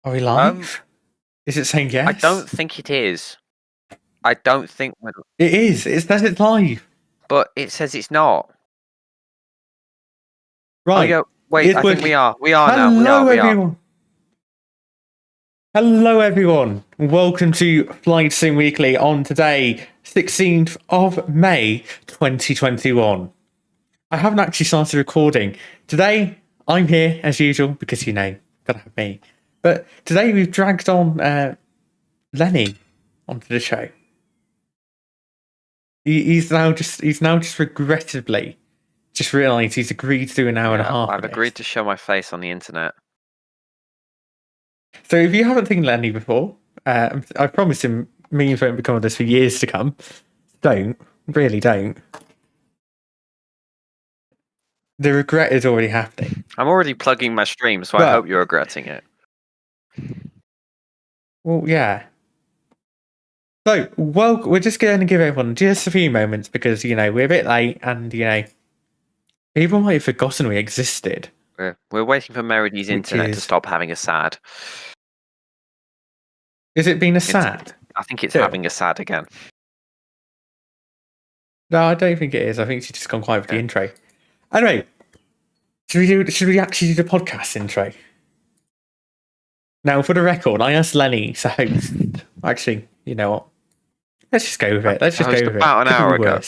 Are we live? Is it saying yes? I don't think it is. I don't think It is. It says it's live. but it says it's not. Right. Oh, yeah. Wait, It's I think working. we are. We are now. Hello, We are. everyone. Hello, everyone. Welcome to Flight Sim Weekly on today, 16th of May, 2021. I haven't actually started recording. Today, I'm here as usual because, gotta have me. But today we've dragged on Lenny onto the show. He's now just regrettably just realised he's agreed to do an hour and a half. I've agreed to show my face on the internet. So if you haven't seen Lenny before, I've promised him me and won't become this for years to come. Don't. Really don't. The regret is already happening. I'm already plugging my stream, so I hope you're regretting it. Well, yeah. So, we're just going to give everyone just a few moments because, we're a bit late and, people might have forgotten we existed. We're waiting for Merides' internet to stop having a sad. Is it being a sad? I think it's having a sad again. No, I don't think it is. I think she's just gone quiet with the intro. Anyway, should we actually do the podcast intro? Now, for the record, I asked Lenny to host. Actually, you know what? Let's just go with it. About an hour ago.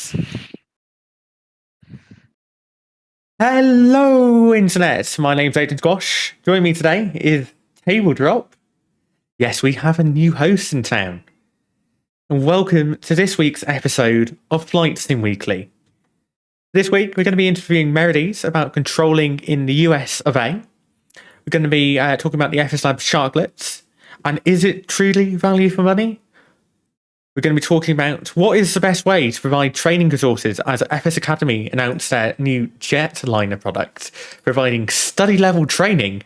Hello, Internet. My name's Aidan Squash. Joining me today is Table Drop. Yes, we have a new host in town. And welcome to this week's episode of Flight Sim Weekly. This week, we're going to be interviewing Merides about controlling in the US of A. We're going to be talking about the FS Lab Sharklets. And is it truly value for money? We're going to be talking about what is the best way to provide training resources as FS Academy announced their new jetliner product, providing study-level training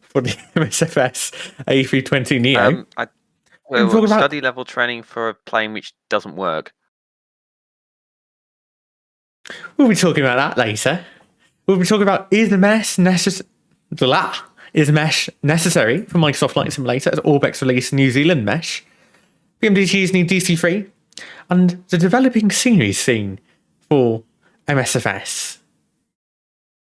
for the MSFS A320neo. Study-level training for a plane which doesn't work. We'll be talking about that later. We'll be talking about is mesh necessary for Microsoft Flight Simulator as Orbex released New Zealand mesh. BMDG's new DC3 and the developing scenery scene for MSFS.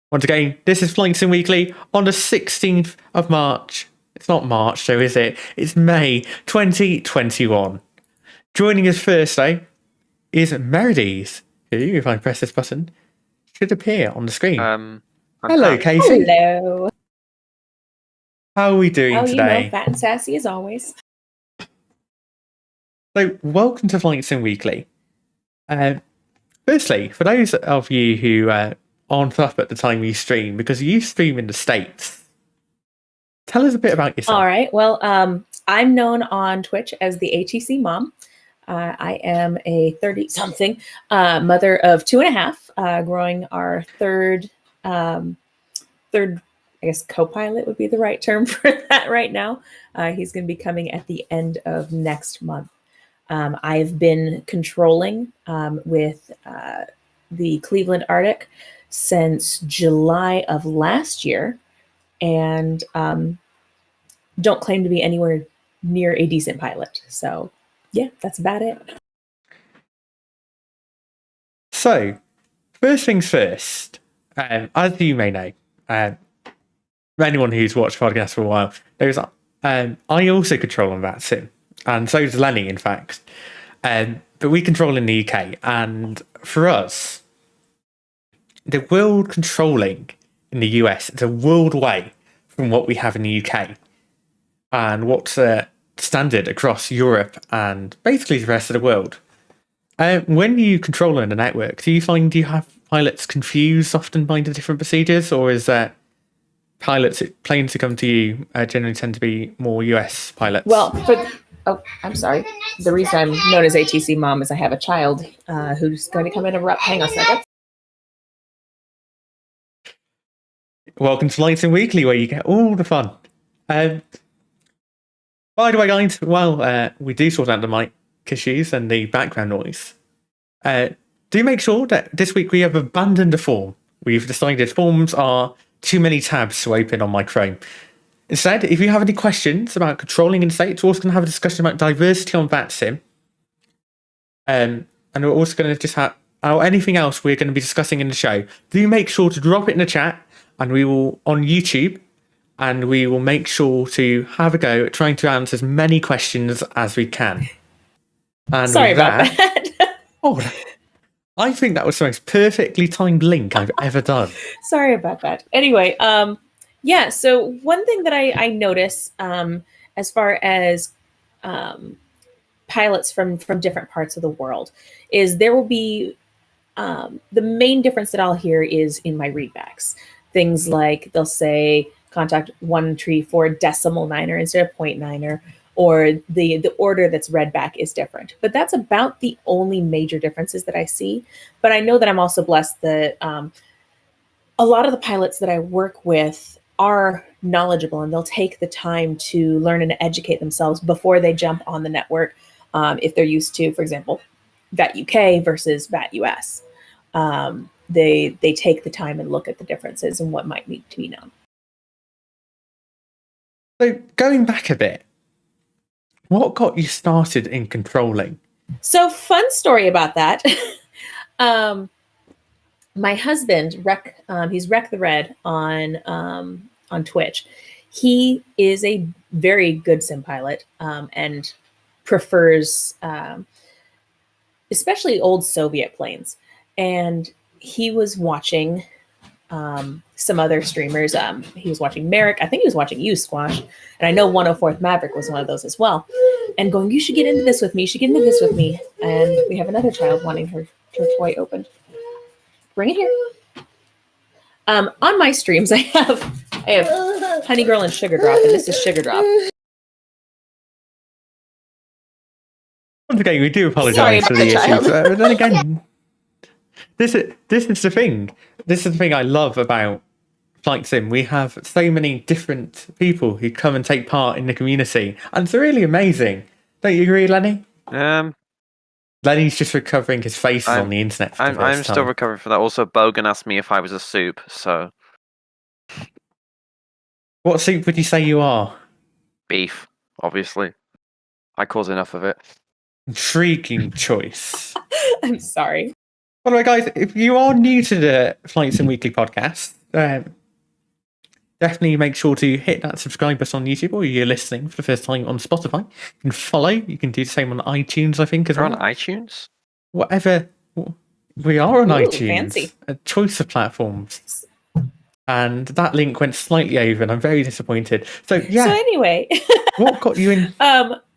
Once again, this is Flight Sim Weekly on the 16th of March. It's not March though, is it? It's May 2021. Joining us first though is Merides, who, if I press this button, should appear on the screen. Hello, Casey. Hello. How are we doing today? Fat and sassy as always. So, welcome to Flight Sim Weekly. Firstly, for those of you who aren't up at the time you stream, because you stream in the States, tell us a bit about yourself. All right. Well, I'm known on Twitch as the ATC Mom. I am a 30-something mother of 2.5, growing our third, I guess co-pilot would be the right term for that right now. He's going to be coming at the end of next month. I've been controlling with the Cleveland Arctic since July of last year and don't claim to be anywhere near a decent pilot. So, yeah, that's about it. So, first things first, as you may know, anyone who's watched podcasts for a while knows I also control on that sim. And so does Lenny, in fact. But we control in the UK. And for us, the world controlling in the US is a world away from what we have in the UK. And what's standard across Europe and basically the rest of the world. When you control in a network, do you have pilots confused often by the different procedures? Or is that planes that come to you generally tend to be more US pilots? Well, I'm sorry. The reason I'm known as ATC Mom is I have a child who's going to come in and interrupt. Hang on a second. Welcome to Flight Sim Weekly, where you get all the fun. By the way, guys, we do sort out the mic issues and the background noise. Do make sure that this week we have abandoned the form. We've decided forms are too many tabs to open on my Chrome. Instead, if you have any questions about controlling in states, we're also going to have a discussion about diversity on VATSIM. And we're also going to just have anything else we're going to be discussing in the show. Do make sure to drop it in the chat, and we will on YouTube, and we will make sure to have a go at trying to answer as many questions as we can. And sorry about that. I think that was the most perfectly timed link I've ever done. Sorry about that. Anyway, yeah. So one thing that I notice, as far as pilots from different parts of the world, is there will be the main difference that I'll hear is in my readbacks. Things like they'll say contact 134.9 instead of 0.9, or the order that's read back is different. But that's about the only major differences that I see. But I know that I'm also blessed that a lot of the pilots that I work with are knowledgeable, and they'll take the time to learn and educate themselves before they jump on the network. If they're used to, for example, VAT UK versus VAT US, they take the time and look at the differences and what might need to be known. So going back a bit, what got you started in controlling? So fun story about that. My husband, he's Rec the Red on Twitch. He is a very good sim pilot and prefers especially old Soviet planes. And he was watching some other streamers. He was watching Merrick. I think he was watching you, Squash. And I know 104th Maverick was one of those as well. And going, you should get into this with me. You should get into this with me. And we have another child wanting her toy opened. Bring it here. On my streams, I have Honey Girl and Sugar Drop, and this is Sugar Drop. Once again, we do apologise for the issues. But then again, this is the thing. This is the thing I love about Flight Sim. We have so many different people who come and take part in the community, and it's really amazing. Don't you agree, Lenny? Lenny's just recovering his face on the internet. I'm still recovering from that. Also, Bogan asked me if I was a soup, so. What soup would you say you are? Beef, obviously. I cause enough of it. Intriguing choice. I'm sorry. By the way, guys, if you are new to the Flight Sim Weekly podcast, definitely make sure to hit that subscribe button on YouTube, or you're listening for the first time on Spotify. You can follow. You can do the same on iTunes, I think, as well. We're on iTunes? Whatever. We are on iTunes. Fancy. A choice of platforms. And that link went slightly over, and I'm very disappointed. So yeah. So anyway, what got you in?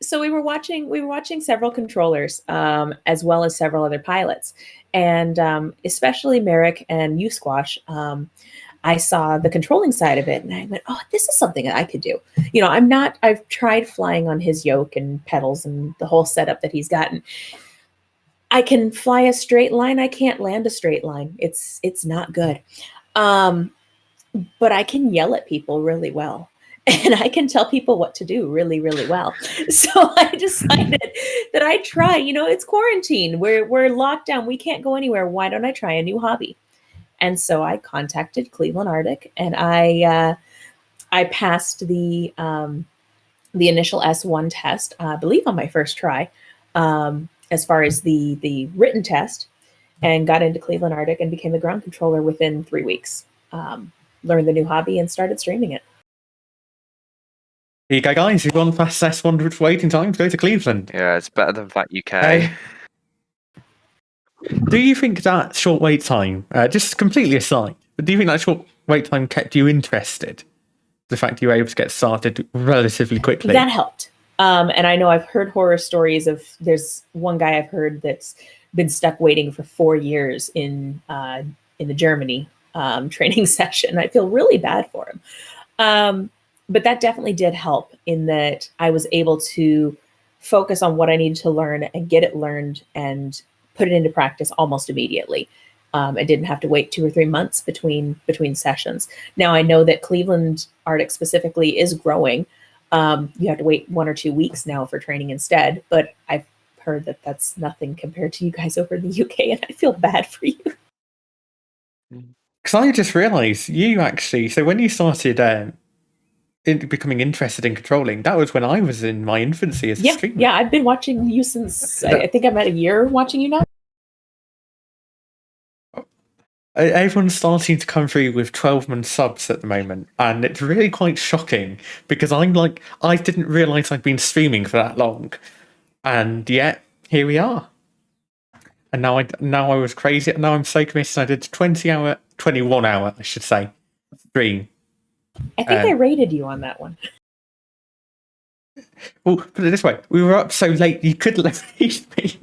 So we were watching several controllers, as well as several other pilots, and especially Merrick and you, Squash. I saw the controlling side of it, and I went, "Oh, this is something that I could do." You know, I've tried flying on his yoke and pedals and the whole setup that he's gotten. I can fly a straight line. I can't land a straight line. It's not good. But I can yell at people really well, and I can tell people what to do really, really well. So I decided that I'd try. You know, it's quarantine. We're locked down. We can't go anywhere. Why don't I try a new hobby? And so I contacted Cleveland Arctic, and I passed the initial S1 test, I believe, on my first try, as far as the written test, and got into Cleveland Arctic and became the ground controller within 3 weeks. Learned the new hobby and started streaming it. Here you go, guys. If you want fast S1 waiting times, go to Cleveland. Yeah, it's better than VAT UK. Do you think that short wait time, just completely aside, but do you think that short wait time kept you interested? The fact you were able to get started relatively quickly? That helped. And I know I've heard horror stories of, there's one guy I've heard that's been stuck waiting for 4 years in the Germany training session. I feel really bad for him. But that definitely did help in that I was able to focus on what I needed to learn and get it learned and put it into practice almost immediately. I didn't have to wait 2 or 3 months between sessions. Now I know that Cleveland Arctic specifically is growing. You have to wait 1 or 2 weeks now for training instead, but I've heard that that's nothing compared to you guys over in the UK, and I feel bad for you. Because I just realised you actually, so when you started becoming interested in controlling, that was when I was in my infancy as a streamer. Yeah, I've been watching you since I think I'm at a year watching you now. Everyone's starting to come through with 12-month subs at the moment, and it's really quite shocking because I didn't realise I'd been streaming for that long, and yet here we are. And now I was crazy. Now I'm so committed. I did 21 hour, I should say, stream. I think I rated you on that one. Well, put it this way: we were up so late you couldn't leave me.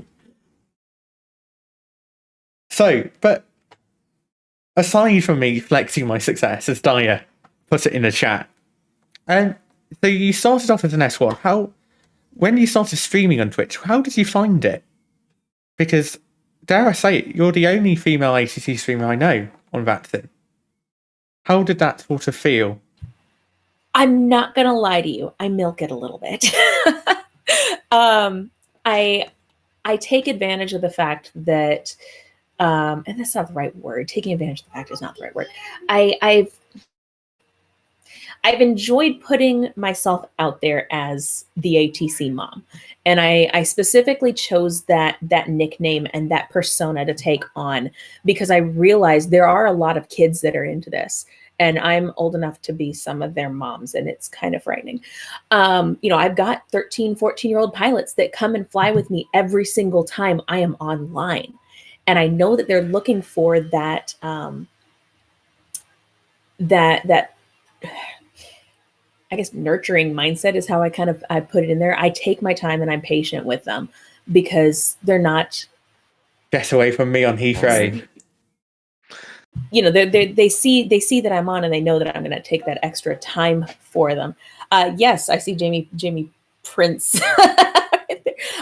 So, but aside from me flexing my success, as Daya put it in the chat, so you started off as an S1. When you started streaming on Twitch, how did you find it? Because, dare I say it, you're the only female ACC streamer I know on VATSIM. How did that sort of feel? I'm not gonna lie to you. I milk it a little bit. I take advantage of the fact that, and that's not the right word. Taking advantage of the fact is not the right word. I've enjoyed putting myself out there as the ATC mom, and I specifically chose that nickname and that persona to take on because I realized there are a lot of kids that are into this. And I'm old enough to be some of their moms, and it's kind of frightening. I've got 13, 14-year-old pilots that come and fly with me every single time I am online. And I know that they're looking for that, that I guess nurturing mindset is how I put it in there. I take my time and I'm patient with them because they're not. Get away from me on Heathrow. They see that I'm on and they know that I'm going to take that extra time for them. Yes, I see Jamie Prince.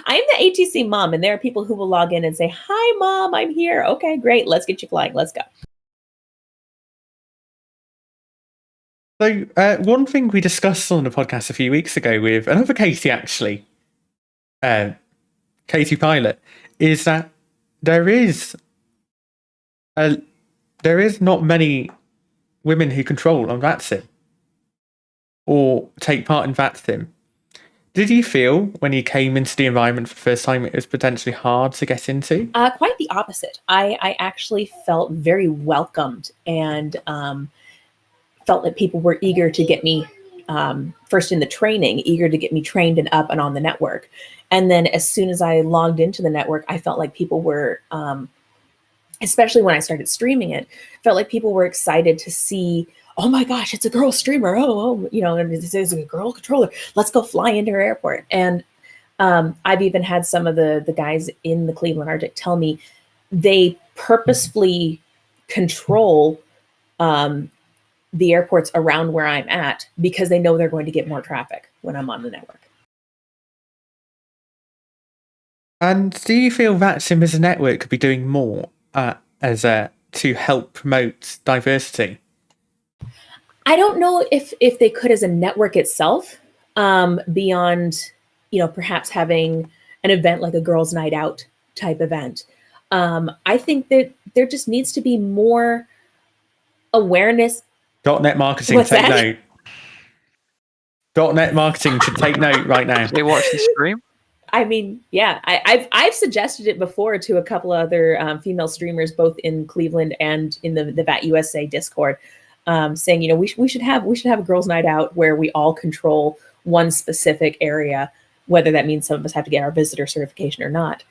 I'm the ATC mom, and there are people who will log in and say, "Hi, mom, I'm here." Okay, great. Let's get you flying. Let's go. So one thing we discussed on the podcast a few weeks ago with another Katie, actually, Katie Pilot, is that there is not many women who control on VATSIM or take part in VATSIM. Did you feel when you came into the environment for the first time it was potentially hard to get into? Quite the opposite. I actually felt very welcomed and felt that people were eager to get me first in the training, eager to get me trained and up and on the network. And then as soon as I logged into the network, I felt like people were, especially when I started streaming it, felt like people were excited to see, oh my gosh, it's a girl streamer. And this is a girl controller. Let's go fly into her airport. And I've even had some of the guys in the Cleveland Arctic tell me they purposefully control the airports around where I'm at because they know they're going to get more traffic when I'm on the network. And do you feel VATSIM as a network could be doing more to help promote diversity? I don't know if they could as a network itself, beyond, perhaps having an event like a girls' night out type event. I think that there just needs to be more awareness. .NET Marketing, take note. .NET Marketing should take note right now. They watch the stream? I mean, yeah, I've suggested it before to a couple of other female streamers, both in Cleveland and in the VAT USA Discord, saying, we should have a girls' night out where we all control one specific area, whether that means some of us have to get our visitor certification or not.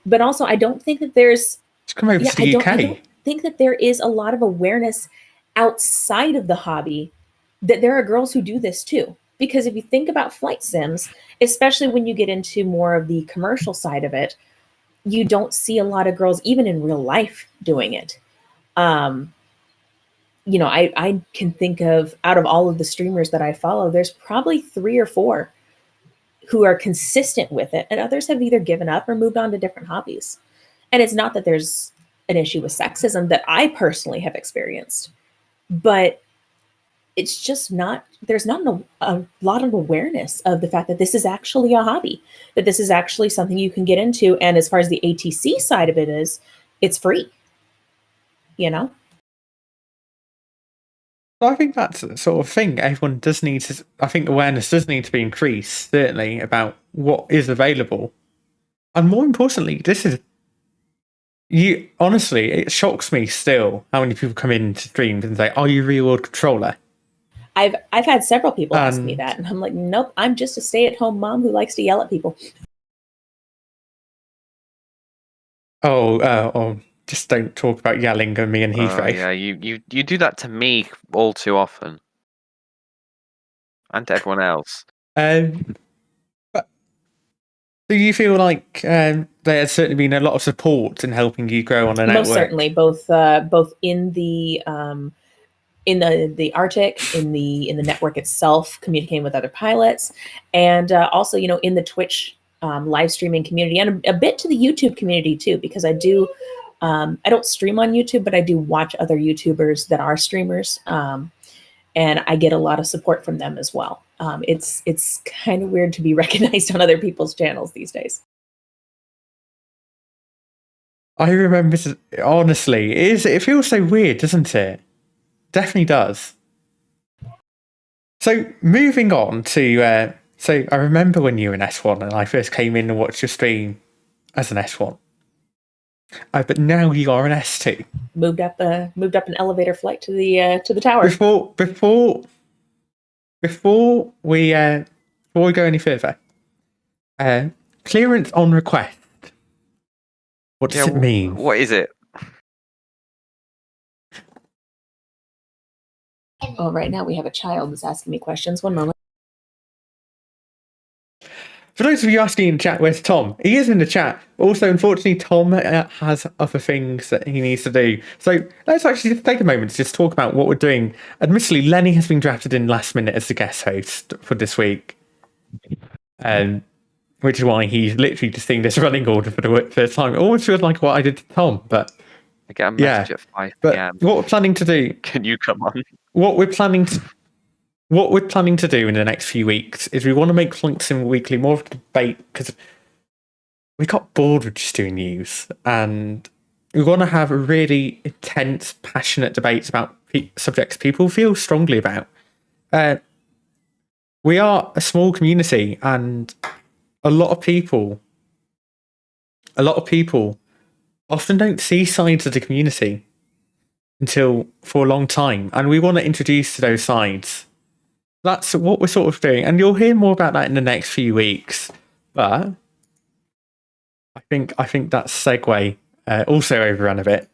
But also, I don't think that there's. Let's come over to the UK. I don't think that there is a lot of awareness outside of the hobby that there are girls who do this too. Because if you think about flight sims, especially when you get into more of the commercial side of it, you don't see a lot of girls, even in real life, doing it. I can think of, out of all of the streamers that I follow, there's probably 3 or 4 who are consistent with it, and others have either given up or moved on to different hobbies. And it's not that there's an issue with sexism that I personally have experienced, but it's just not, there's not a lot of awareness of the fact that this is actually a hobby, that this is actually something you can get into. And as far as the ATC side of it is, it's free, I think that's the sort of thing everyone does need to. I think awareness does need to be increased, certainly, about what is available. And more importantly, this is. You honestly, it shocks me still how many people come into streams and say, "Are you real world controller?" I've had several people ask me that, and I'm like, nope, I'm just a stay-at-home mom who likes to yell at people. Oh, just don't talk about yelling at me and Heathway. Yeah, you do that to me all too often, and to everyone else. But do you feel like there has certainly been a lot of support in helping you grow on a network? Most certainly, both in the Arctic, in the network itself, communicating with other pilots, and also in the Twitch live streaming community, and a bit to the YouTube community too, because I do. I don't stream on YouTube, but I do watch other YouTubers that are streamers, and I get a lot of support from them as well. It's kind of weird to be recognized on other people's channels these days. I remember, honestly, it feels so weird, doesn't it? Definitely does. So moving on to so I remember when you were in S1 and I first came in and watched your stream as an S1. But now you are an S2. Moved up an elevator flight to the tower. Before we go any further, clearance on request. What does it mean? What is it? Oh, right now we have a child that's asking me questions. One moment. For those of you asking in the chat, where's Tom? He is in the chat. Also, unfortunately, Tom has other things that he needs to do. So let's actually just take a moment to just talk about what we're doing. Admittedly, Lenny has been drafted in last minute as the guest host for this week. Which is why he's literally just seeing this running order for the first time. It almost feels like what I did to Tom, but... I get a message at 5 p.m. But what we're planning to do... Can you come on? What we're planning to do in the next few weeks is we want to make Flunk Sim Weekly more of a debate, because we got bored with just doing news, and we want to have really intense, passionate debates about subjects people feel strongly about. We are a small community, and a lot of people often don't see sides of the community for a long time, and we want to introduce to those sides. That's what we're sort of doing, and you'll hear more about that in the next few weeks. But I think that segue also overran a bit.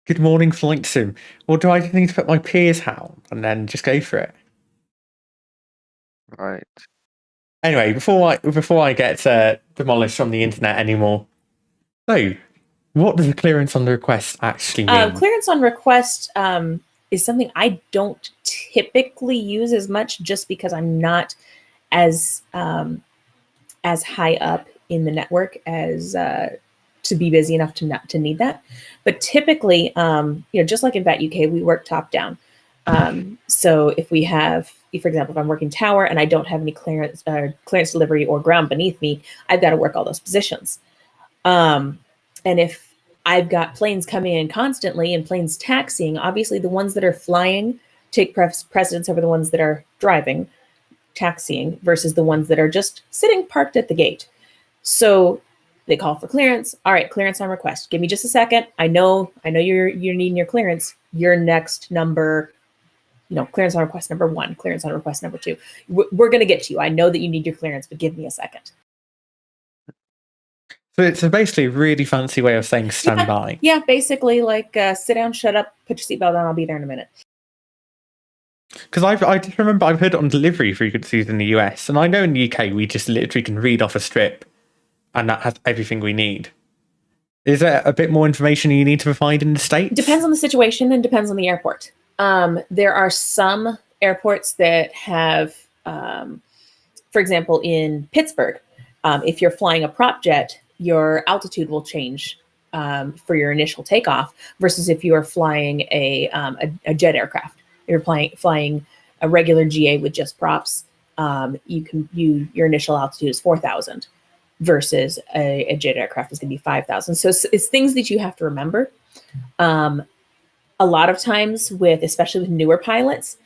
Good morning, Flight Sim. Or do I just need to put my peers hat on and then just go for it? Right. Anyway, before I get demolished from the internet anymore, so what does a clearance on the request actually mean? Clearance on request is something I don't typically use as much, just because I'm not as high up in the network as to be busy enough to need that. But typically, just like in VAT UK, we work top down. So if we have, for example, if I'm working tower and I don't have any clearance delivery or ground beneath me, I've got to work all those positions. And if I've got planes coming in constantly and planes taxiing, obviously the ones that are flying take precedence over the ones that are driving, taxiing, versus the ones that are just sitting parked at the gate. So they call for clearance. All right, clearance on request. Give me just a second. I know you're needing your clearance. Your next number, clearance on request number 1, clearance on request number 2. We're going to get to you. I know that you need your clearance, but give me a second. So it's basically a really fancy way of saying stand by. Yeah, basically like sit down, shut up, put your seatbelt on, I'll be there in a minute. Because I just remember I've heard it on delivery frequencies in the US, and I know in the UK we just literally can read off a strip and that has everything we need. Is there a bit more information you need to provide in the States? Depends on the situation and depends on the airport. There are some airports that have, for example, in Pittsburgh, if you're flying a prop jet, your altitude will change for your initial takeoff versus if you are flying a jet aircraft. You're flying a regular GA with just props. Your initial altitude is 4,000 versus a jet aircraft is going to be 5,000. So it's things that you have to remember. A a lot of times especially with newer pilots,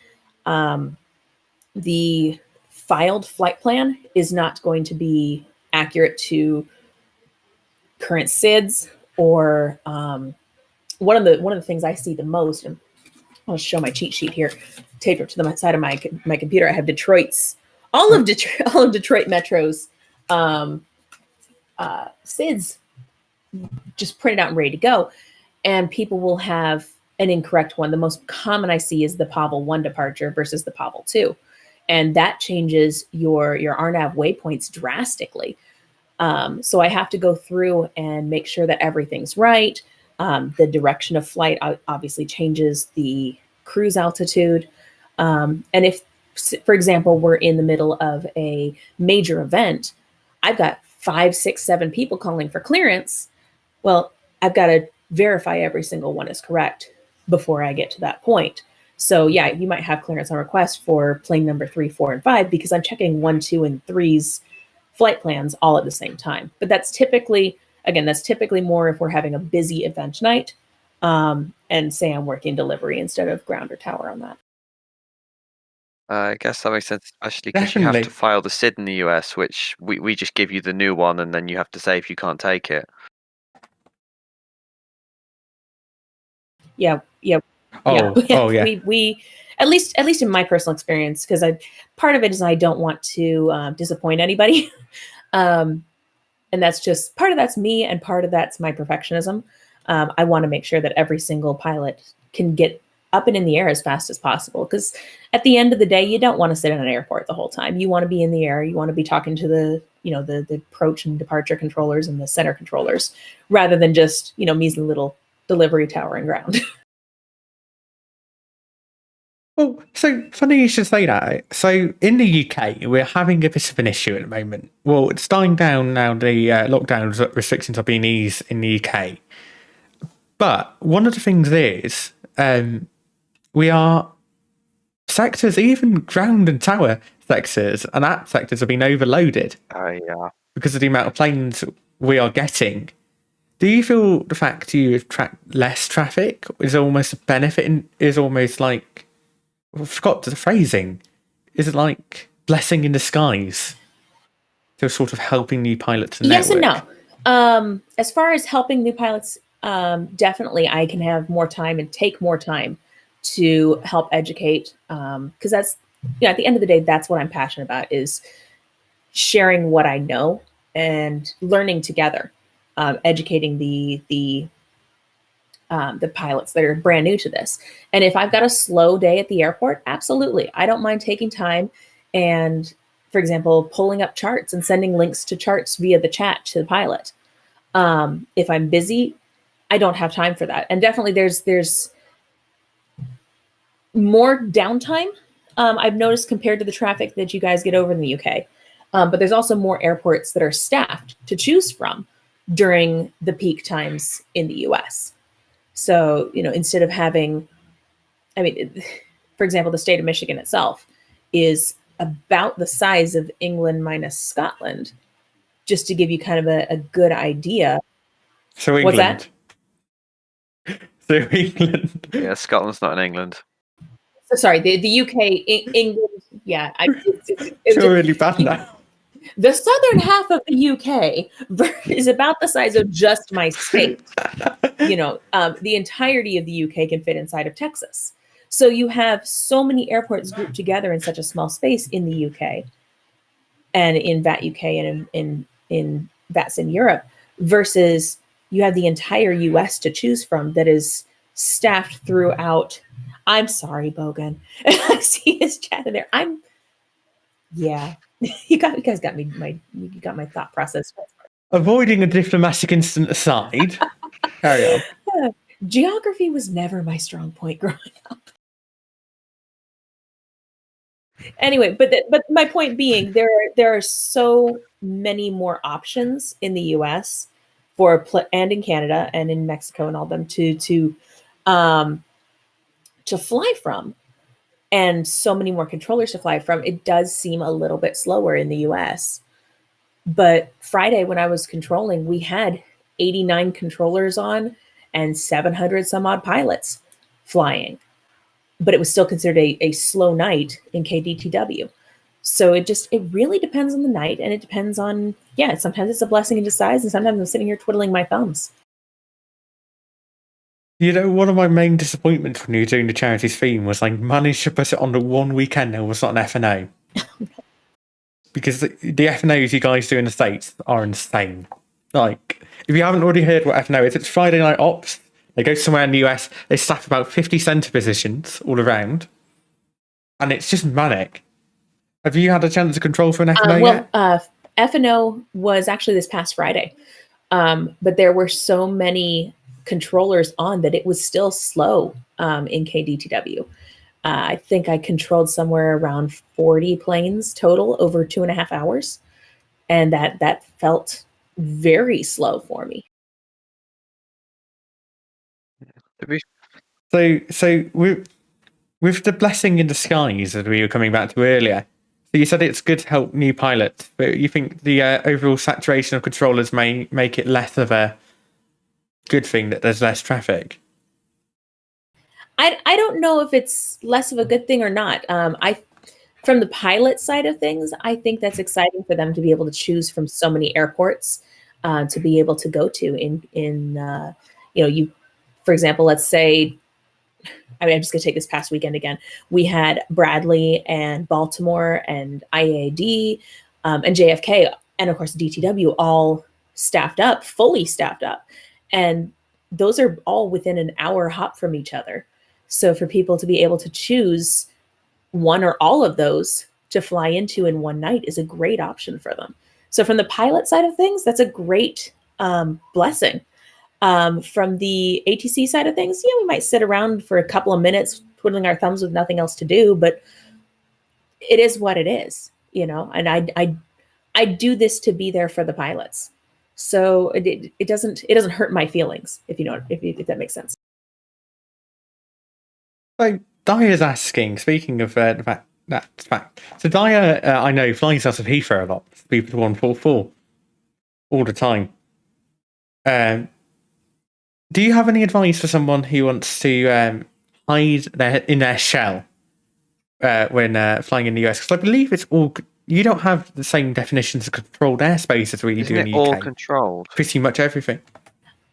the filed flight plan is not going to be accurate to current SIDS or one of the things I see the most, and I'll show my cheat sheet here, taped up to the side of my computer. I have all of Detroit Metro's SIDS just printed out and ready to go, and people will have an incorrect one. The most common I see is the Pavel 1 departure versus the Pavel 2, and that changes your RNAV waypoints drastically. So I have to go through and make sure that everything's right. The direction of flight obviously changes the cruise altitude. And if, for example, we're in the middle of a major event, I've got 5, 6, 7 people calling for clearance. Well, I've got to verify every single one is correct before I get to that point. So yeah, you might have clearance on request for plane number 3, 4, and 5 because I'm checking 1, 2, and 3's flight plans all at the same time. But that's typically more if we're having a busy event night, and say I'm working delivery instead of ground or tower on that. I guess that makes sense, especially because you have Definitely. to file the SID in the US, which we just give you the new one, and then you have to say if you can't take it. Yeah. Oh, yeah. We at least in my personal experience, because part of it is I don't want to disappoint anybody, and that's just part of that's me, and part of that's my perfectionism. I want to make sure that every single pilot can get up and in the air as fast as possible, because at the end of the day, you don't want to sit in an airport the whole time. You want to be in the air. You want to be talking to the approach and departure controllers and the center controllers, rather than just measly little delivery tower and ground. Well, so funny you should say that. So in the UK, we're having a bit of an issue at the moment. Well, it's dying down now. The lockdown restrictions are being eased in the UK. But one of the things is, we are sectors, even ground and tower sectors and app sectors, have been overloaded Yeah. because of the amount of planes we are getting. Do you feel the fact you attract less traffic is almost a benefit? And is almost like, I forgot the phrasing. Is it like blessing in disguise to sort of helping new pilots to Yes network? and no. As far as helping new pilots, definitely I can have more time and take more time to help educate, because that's at the end of the day, that's what I'm passionate about, is sharing what I know and learning together, educating the pilots that are brand new to this. And if I've got a slow day at the airport, absolutely, I don't mind taking time and, for example, pulling up charts and sending links to charts via the chat to the pilot. If I'm busy, I don't have time for that. And definitely there's more downtime, I've noticed, compared to the traffic that you guys get over in the UK. But there's also more airports that are staffed to choose from during the peak times in the US. So, instead of having, for example, the state of Michigan itself is about the size of England minus Scotland, just to give you kind of a good idea. So What's England. that? So England. Yeah, Scotland's not in England. So sorry, the UK, England. Yeah, It's really bad now. the southern half of the UK is about the size of just my state. The entirety of the UK can fit inside of Texas. So you have so many airports grouped together in such a small space in the UK and in VAT UK and in VATS in Europe, versus you have the entire US to choose from that is staffed throughout. I'm sorry, Bogan. I see his chat in there. You guys got you got my thought process. Avoiding a diplomatic incident aside, carry on. Geography was never my strong point growing up. Anyway, but my point being, there are so many more options in the U.S. and in Canada and in Mexico and all them to fly from, and so many more controllers to fly from. It does seem a little bit slower in the U.S. But Friday, when I was controlling, we had 89 controllers on and 700 some odd pilots. flying, but it was still considered a slow night in KDTW. So it really depends on the night, and it depends on, sometimes it's a blessing in disguise, and sometimes I'm sitting here twiddling my thumbs. One of my main disappointments when you were doing the charities theme was I managed to put it on the one weekend there was not an F&O. Because the F&Os you guys do in the States are insane. Like, if you haven't already heard what F&O is, it's Friday Night Ops. They go somewhere in the US, they staff about 50 centre positions all around, and it's just manic. Have you had a chance to control for an F&O yet? F&O was actually this past Friday, but there were so many controllers on that it was still slow in KDTW. I think I controlled somewhere around 40 planes total over 2.5 hours, and that felt very slow for me. So with the blessing in disguise that we were coming back to earlier, so you said it's good to help new pilots, but you think the overall saturation of controllers may make it less of a good thing that there's less traffic? I don't know if it's less of a good thing or not. From the pilot side of things, I think that's exciting for them to be able to choose from so many airports to be able to go to for example, let's say, I'm just going to take this past weekend again. We had Bradley and Baltimore and IAD and JFK, and of course DTW, all staffed up, fully staffed up. And those are all within an hour hop from each other. So for people to be able to choose one or all of those to fly into in one night is a great option for them. So from the pilot side of things, that's a great blessing. From the ATC side of things, we might sit around for a couple of minutes twiddling our thumbs with nothing else to do, but it is what it is, and I do this to be there for the pilots. So it doesn't hurt my feelings, if that makes sense. So Dia's asking, speaking of that fact, so Dia, I know, flies out of Heathrow a lot, people to 144 all the time. Do you have any advice for someone who wants to hide in their shell when flying in the US? Because I believe it's all. You don't have the same definitions of controlled airspace as we do in the UK. All controlled? Pretty much everything.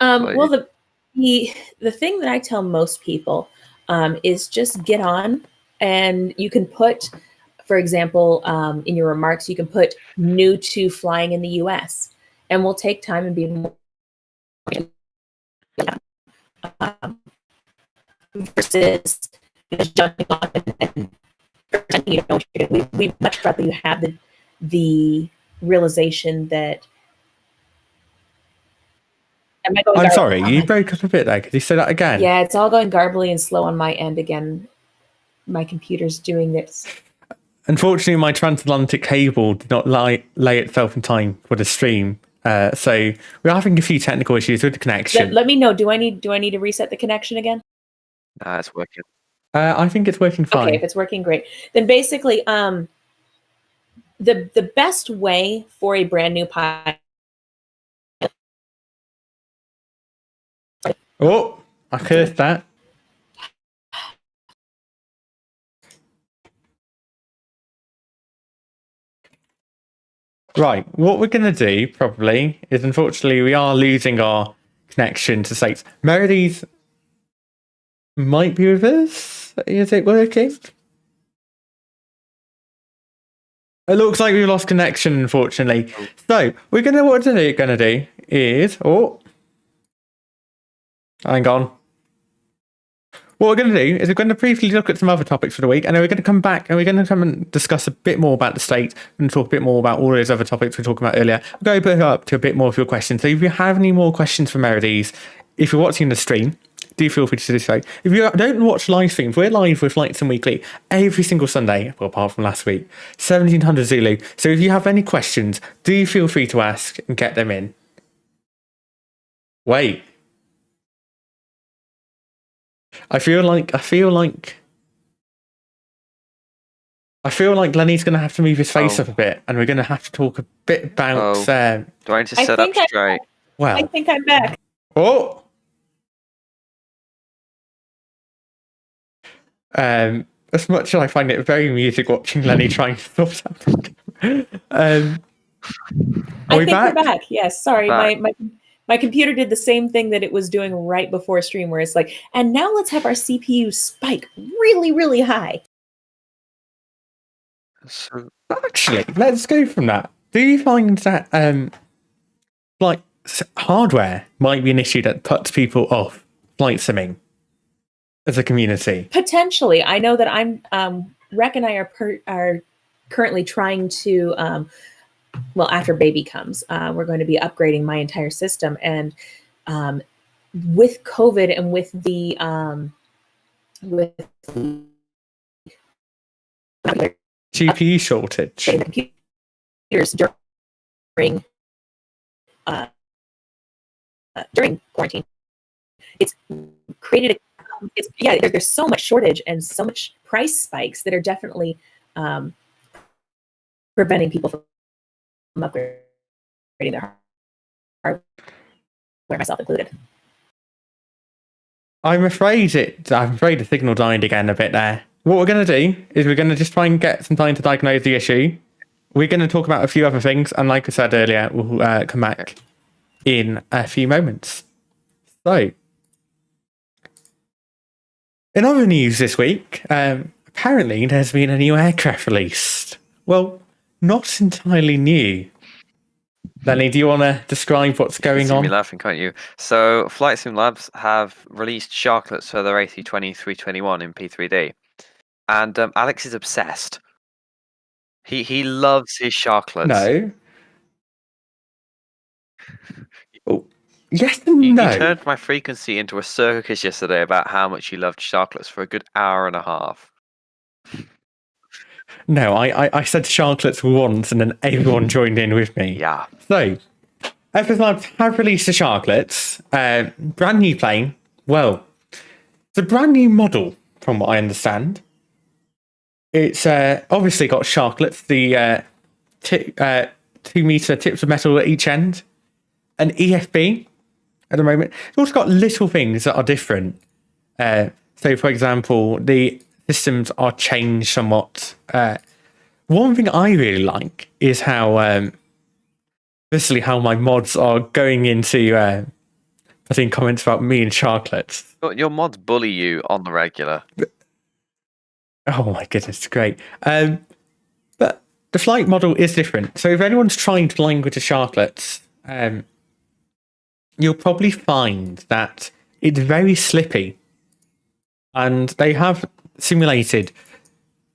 Well, the thing that I tell most people is just get on, and you can put, for example, in your remarks, you can put new to flying in the US, and we'll take time and be more versus jumping on and pretending you don't know what you're doing. We much rather you have the realization that. I'm sorry, you broke up a bit there. Could you say that again? Yeah, it's all going garbly and slow on my end again. My computer's doing this. Unfortunately, my transatlantic cable did not lay itself in time for the stream. So we're having a few technical issues with the connection. Let me know. Do I need to reset the connection again? Nah, it's working. I think it's working fine. Okay, if it's working, great. Then basically, the best way for a brand new pilot. Oh, I cursed that. Right, what we're going to do probably is, unfortunately, we are losing our connection to States. Merides might be with us. Is it working? It looks like we've lost connection, unfortunately. So what we're gonna do is hang on. What we're going to do is we're going to briefly look at some other topics for the week, and then we're going to come back and we're going to come and discuss a bit more about the state and talk a bit more about all those other topics we were talking about earlier. We'll go up to a bit more of your questions. So if you have any more questions for Merides, if you're watching the stream, do feel free to do so. If you don't watch live streams, we're live with Flights and Weekly every single Sunday, well, apart from last week, 1700 Zulu. So if you have any questions, do feel free to ask and get them in. Wait. I feel like Lenny's going to have to move his face up a bit, and we're going to have to talk a bit about. Do I need to set up straight? I think I'm back. Oh, As much as I find it very amusing watching Lenny trying to sort something. Are I we think back? we're back. Yes. Sorry, Back. my computer did the same thing that it was doing right before stream, where it's like, and now let's have our CPU spike really, really high. So, Actually, let's go from that. Do you find that hardware might be an issue that puts people off flight simming as a community? Potentially, I know that Rec and I are currently trying to. Well, after baby comes, we're going to be upgrading my entire system, and with COVID and with the GPU shortage. computers during quarantine, it's created there's so much shortage and so much price spikes that are definitely preventing people from upgrading their hardware, myself included. I'm afraid the signal died again a bit there. What we're going to do is we're going to just try and get some time to diagnose the issue. We're going to talk about a few other things, and like I said earlier, we'll come back in a few moments. So, in other news this week, apparently there's been a new aircraft released. Well, not entirely new. Lenny, do you want to describe what's going see me on? laughing, can't you? So, Flight Sim Labs have released Sharklets for their A320-321 in P3D, and Alex is obsessed. He loves his Sharklets. No. Oh, yes and He no. turned my frequency into a circus yesterday about how much he loved Sharklets for a good hour and a half. No, I said Sharklets once and then everyone joined in with me. Yeah. So, FS Labs have released the Sharklets. Brand new plane. Well, it's a brand new model from what I understand. It's obviously got Sharklets, the 2 meter tips of metal at each end, an EFB at the moment. It's also got little things that are different. So, for example, the systems are changed somewhat. One thing I really like is how, basically, how my mods are going into putting comments about me and Sharklets. Your mods bully you on the regular. Oh my goodness, it's great. But the flight model is different. So if anyone's trying to language the Sharklets, you'll probably find that it's very slippy. And they have simulated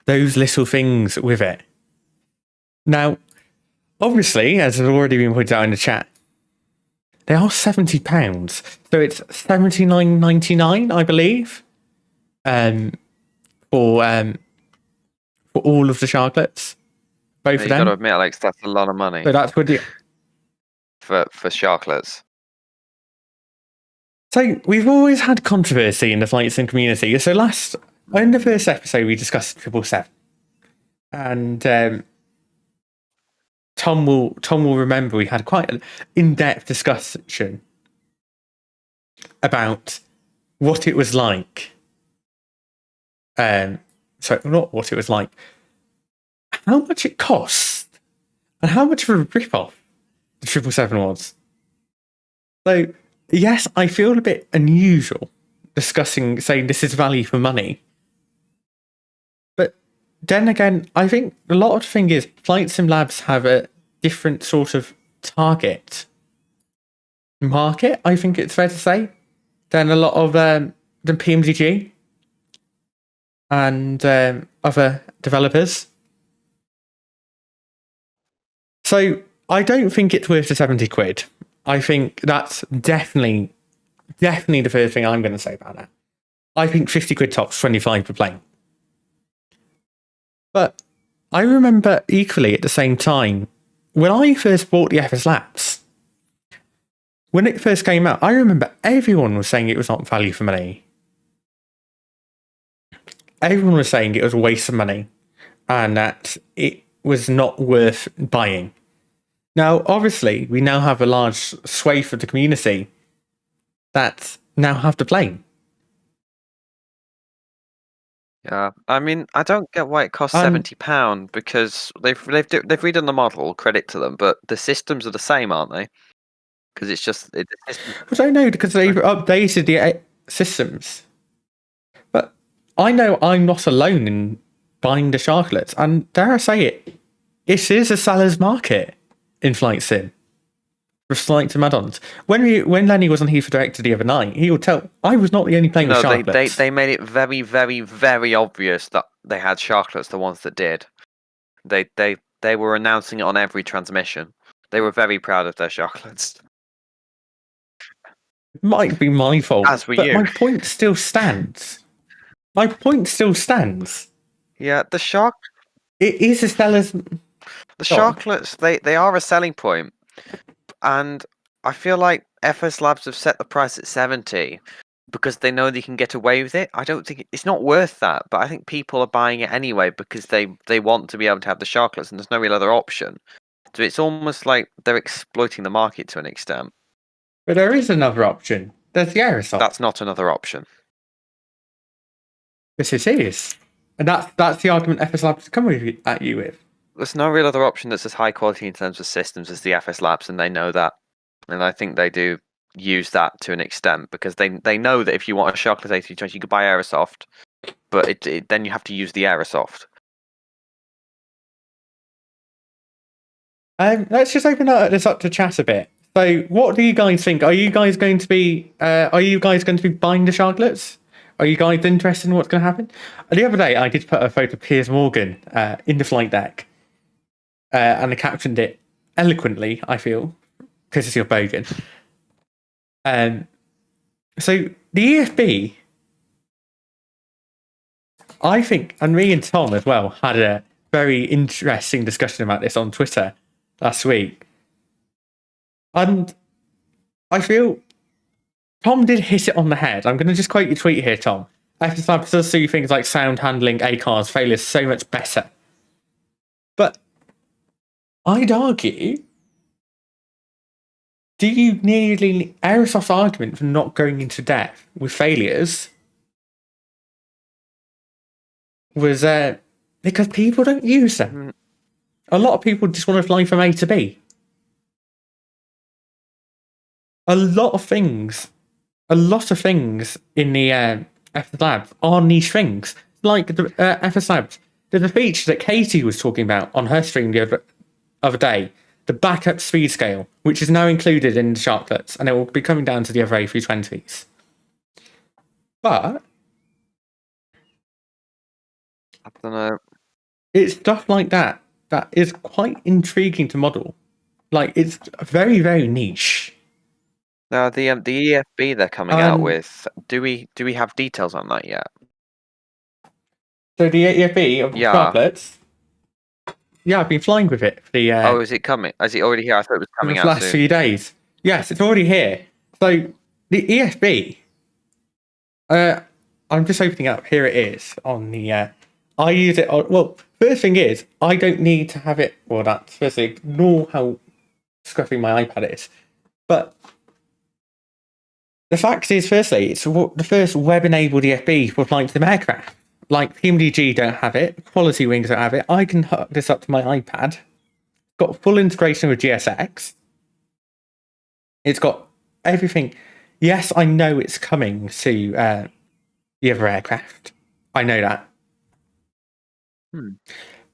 those little things with it. Now, obviously, as has already been pointed out in the chat, they are £70. So it's $79.99, I believe, for all of the Sharklets. Both You've of got to them. admit, Alex, that's a lot of money So that's what the. for Sharklets. So we've always had controversy in the flight sim community. So in the first episode, we discussed 777, and Tom will remember we had quite an in-depth discussion about what it was like. Sorry, not what it was like. How much it cost, and how much of a rip-off the 777 was. So, yes, I feel a bit unusual saying this is value for money. But then again, I think a lot of the thing is Flight Sim Labs have a different sort of target market, I think it's fair to say, than a lot of than PMDG and other developers. So I don't think it's worth the 70 quid. I think that's definitely the first thing I'm going to say about that. I think 50 quid tops, 25 per plane. But I remember equally at the same time, when I first bought the FS Labs, when it first came out, I remember everyone was saying it was not value for money. Everyone was saying it was a waste of money and that it was not worth buying. Now, obviously, we now have a large swathe of the community that now have the plane. Yeah, I mean, I don't get why it costs And £70 because they've redone the model. Credit to them, but the systems are the same, aren't they? Because it's just the system. I don't know because they've updated the systems. But I know I'm not alone in buying the chocolates, and dare I say it, it is a seller's market in Flight Sim. With Flight Sim add-ons. When Lenny was on Heathrow Director the other night, he would tell I was not the only playing with No, chocolates. they made it very, very, very obvious that they had chocolates. The ones that did, they were announcing it on every transmission. They were very proud of their chocolates. Might be my fault, As were but you. my point still stands. My point still stands. Yeah, It is a seller's. the Go on. chocolates they are a selling point, and I feel like FS Labs have set the price at 70 because they know they can get away with it. I don't think it's not worth that, but I think people are buying it anyway because they want to be able to have the chocolates, and there's no real other option. So it's almost like they're exploiting the market to an extent. But there is another option. There's the aerosol. That's not another option. Yes, it is. And that's the argument FS Labs come at you with. There's no real other option that's as high quality in terms of systems as the FS Labs, and they know that. And I think they do use that to an extent because they know that if you want a chocolate A320, you could buy Aerosoft, but then you have to use the Aerosoft. Let's just open this up to chat a bit. So, what do you guys think? Are you guys going to be? Are you guys going to be buying the chocolates? Are you guys interested in what's going to happen? The other day, I did put a photo of Piers Morgan in the flight deck, and I captioned it eloquently. I feel, courtesy of Bogan. So the EFB, I think, and me and Tom as well had a very interesting discussion about this on Twitter last week. And I feel Tom did hit it on the head. I'm going to just quote your tweet here, Tom. FS does see things like sound handling, ACARS, failures so much better. But I'd argue, do you nearly Aerosoft's argument for not going into depth with failures was because people don't use them. A lot of people just want to fly from A to B. A lot of things in the FS Labs are niche things. Like the FS Labs. There's a feature that Katie was talking about on her stream the other day, the backup speed scale, which is now included in the chocolates, and it will be coming down to the other A320s. But I don't know. it's stuff like that that is quite intriguing to model. Like, it's very, very niche. No, the EFB they're coming out with. Do we have details on that yet? So the EFB of chocolates. Yeah, I've been flying with it for the. Oh, is it coming? Is it already here? I thought it was coming out last soon. few days. Yes, it's already here. So the EFB. I'm just opening up. Here it is on the. I use it on. Well, first thing is I don't need to have it. Well, that's firstly ignore how scruffy my iPad is, but the fact is, firstly, it's the first web-enabled EFB for flying to the aircraft. Like PMDG don't have it, Quality Wings don't have it. I can hook this up to my iPad. Got full integration with GSX. It's got everything. Yes, I know it's coming to the other aircraft. I know that.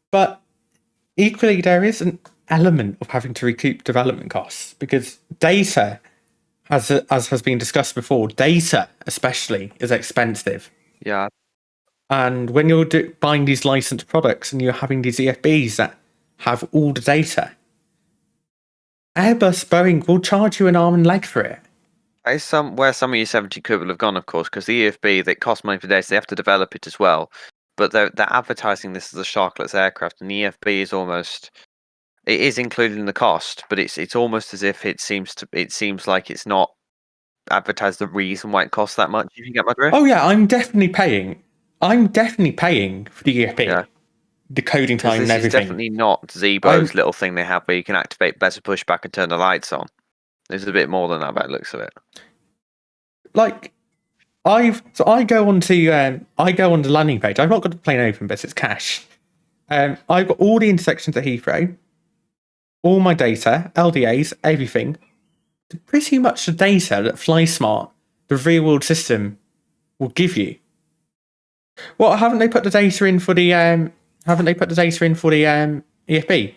But equally, there is an element of having to recoup development costs because data, as has been discussed before, data especially is expensive. Yeah. And when you're buying these licensed products and you're having these EFBs that have all the data, Airbus, Boeing will charge you an arm and leg for it. That is where some of your 70 quid will have gone, of course, because the EFB, that costs money for data, they have to develop it as well. But they're advertising this as a Sharklets aircraft, and the EFB is almost... It is included in the cost, but it's almost as if it seems like it's not advertised the reason why it costs that much. You can get my drift? Oh yeah, I'm definitely paying for the EFB. Yeah. The coding time and everything. This is definitely not Zebo's little thing they have where you can activate better pushback and turn the lights on. There's a bit more than that by the looks of it. Like, I go on the landing page. I've not got the plane open, but it's cached. I've got all the intersections at Heathrow, all my data, LDAs, everything. Pretty much the data that FlySmart, the real world system, will give you. Well, haven't they put the data in for the EFB?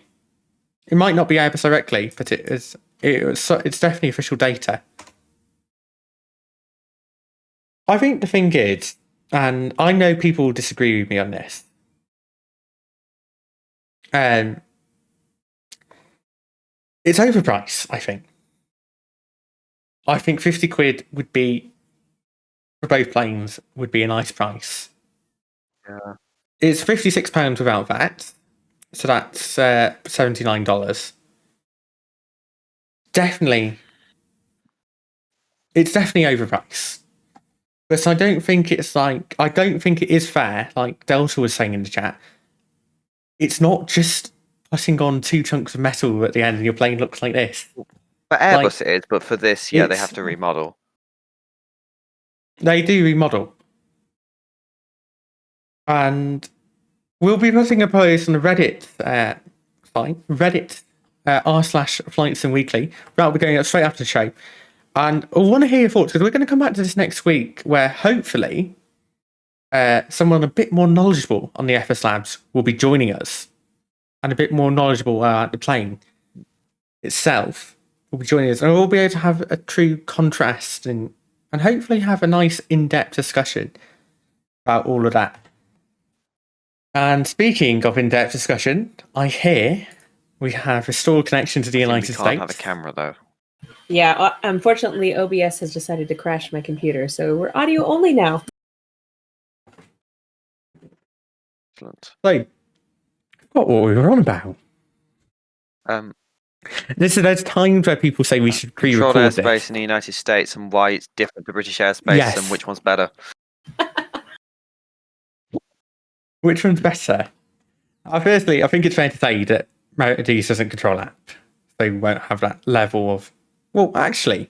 It might not be Airbus directly, but it's definitely official data. I think the thing is, and I know people disagree with me on this, it's overpriced, I think. I think 50 quid would be, for both planes, would be a nice price. Yeah. It's £56 without VAT, so that's $79. Definitely, it's definitely overpriced. But I don't think it is fair, like Delta was saying in the chat. It's not just putting on 2 chunks of metal at the end and your plane looks like this. For Airbus it is, but for this, yeah, they it's- have to remodel. They do remodel. And we'll be putting a post on the Reddit r/Flights and Weekly. That'll be going up straight after the show. And I want to hear your thoughts, because we're going to come back to this next week, where hopefully someone a bit more knowledgeable on the FS Labs will be joining us, and a bit more knowledgeable about the plane itself will be joining us, and we'll be able to have a true contrast and hopefully have a nice in-depth discussion about all of that. And speaking of in-depth discussion, I hear we have restored connection to the United We States. can't have a camera though. Yeah, unfortunately, OBS has decided to crash my computer, so we're audio only now. Excellent. So, what were we on about? There's times where people say we should Controlled pre-record airspace this. in the United States and why it's different to British airspace Yes. and which one's better. Which one's better? Firstly, I think it's fair to say that Merides doesn't control that. They won't have that level of... Well, actually...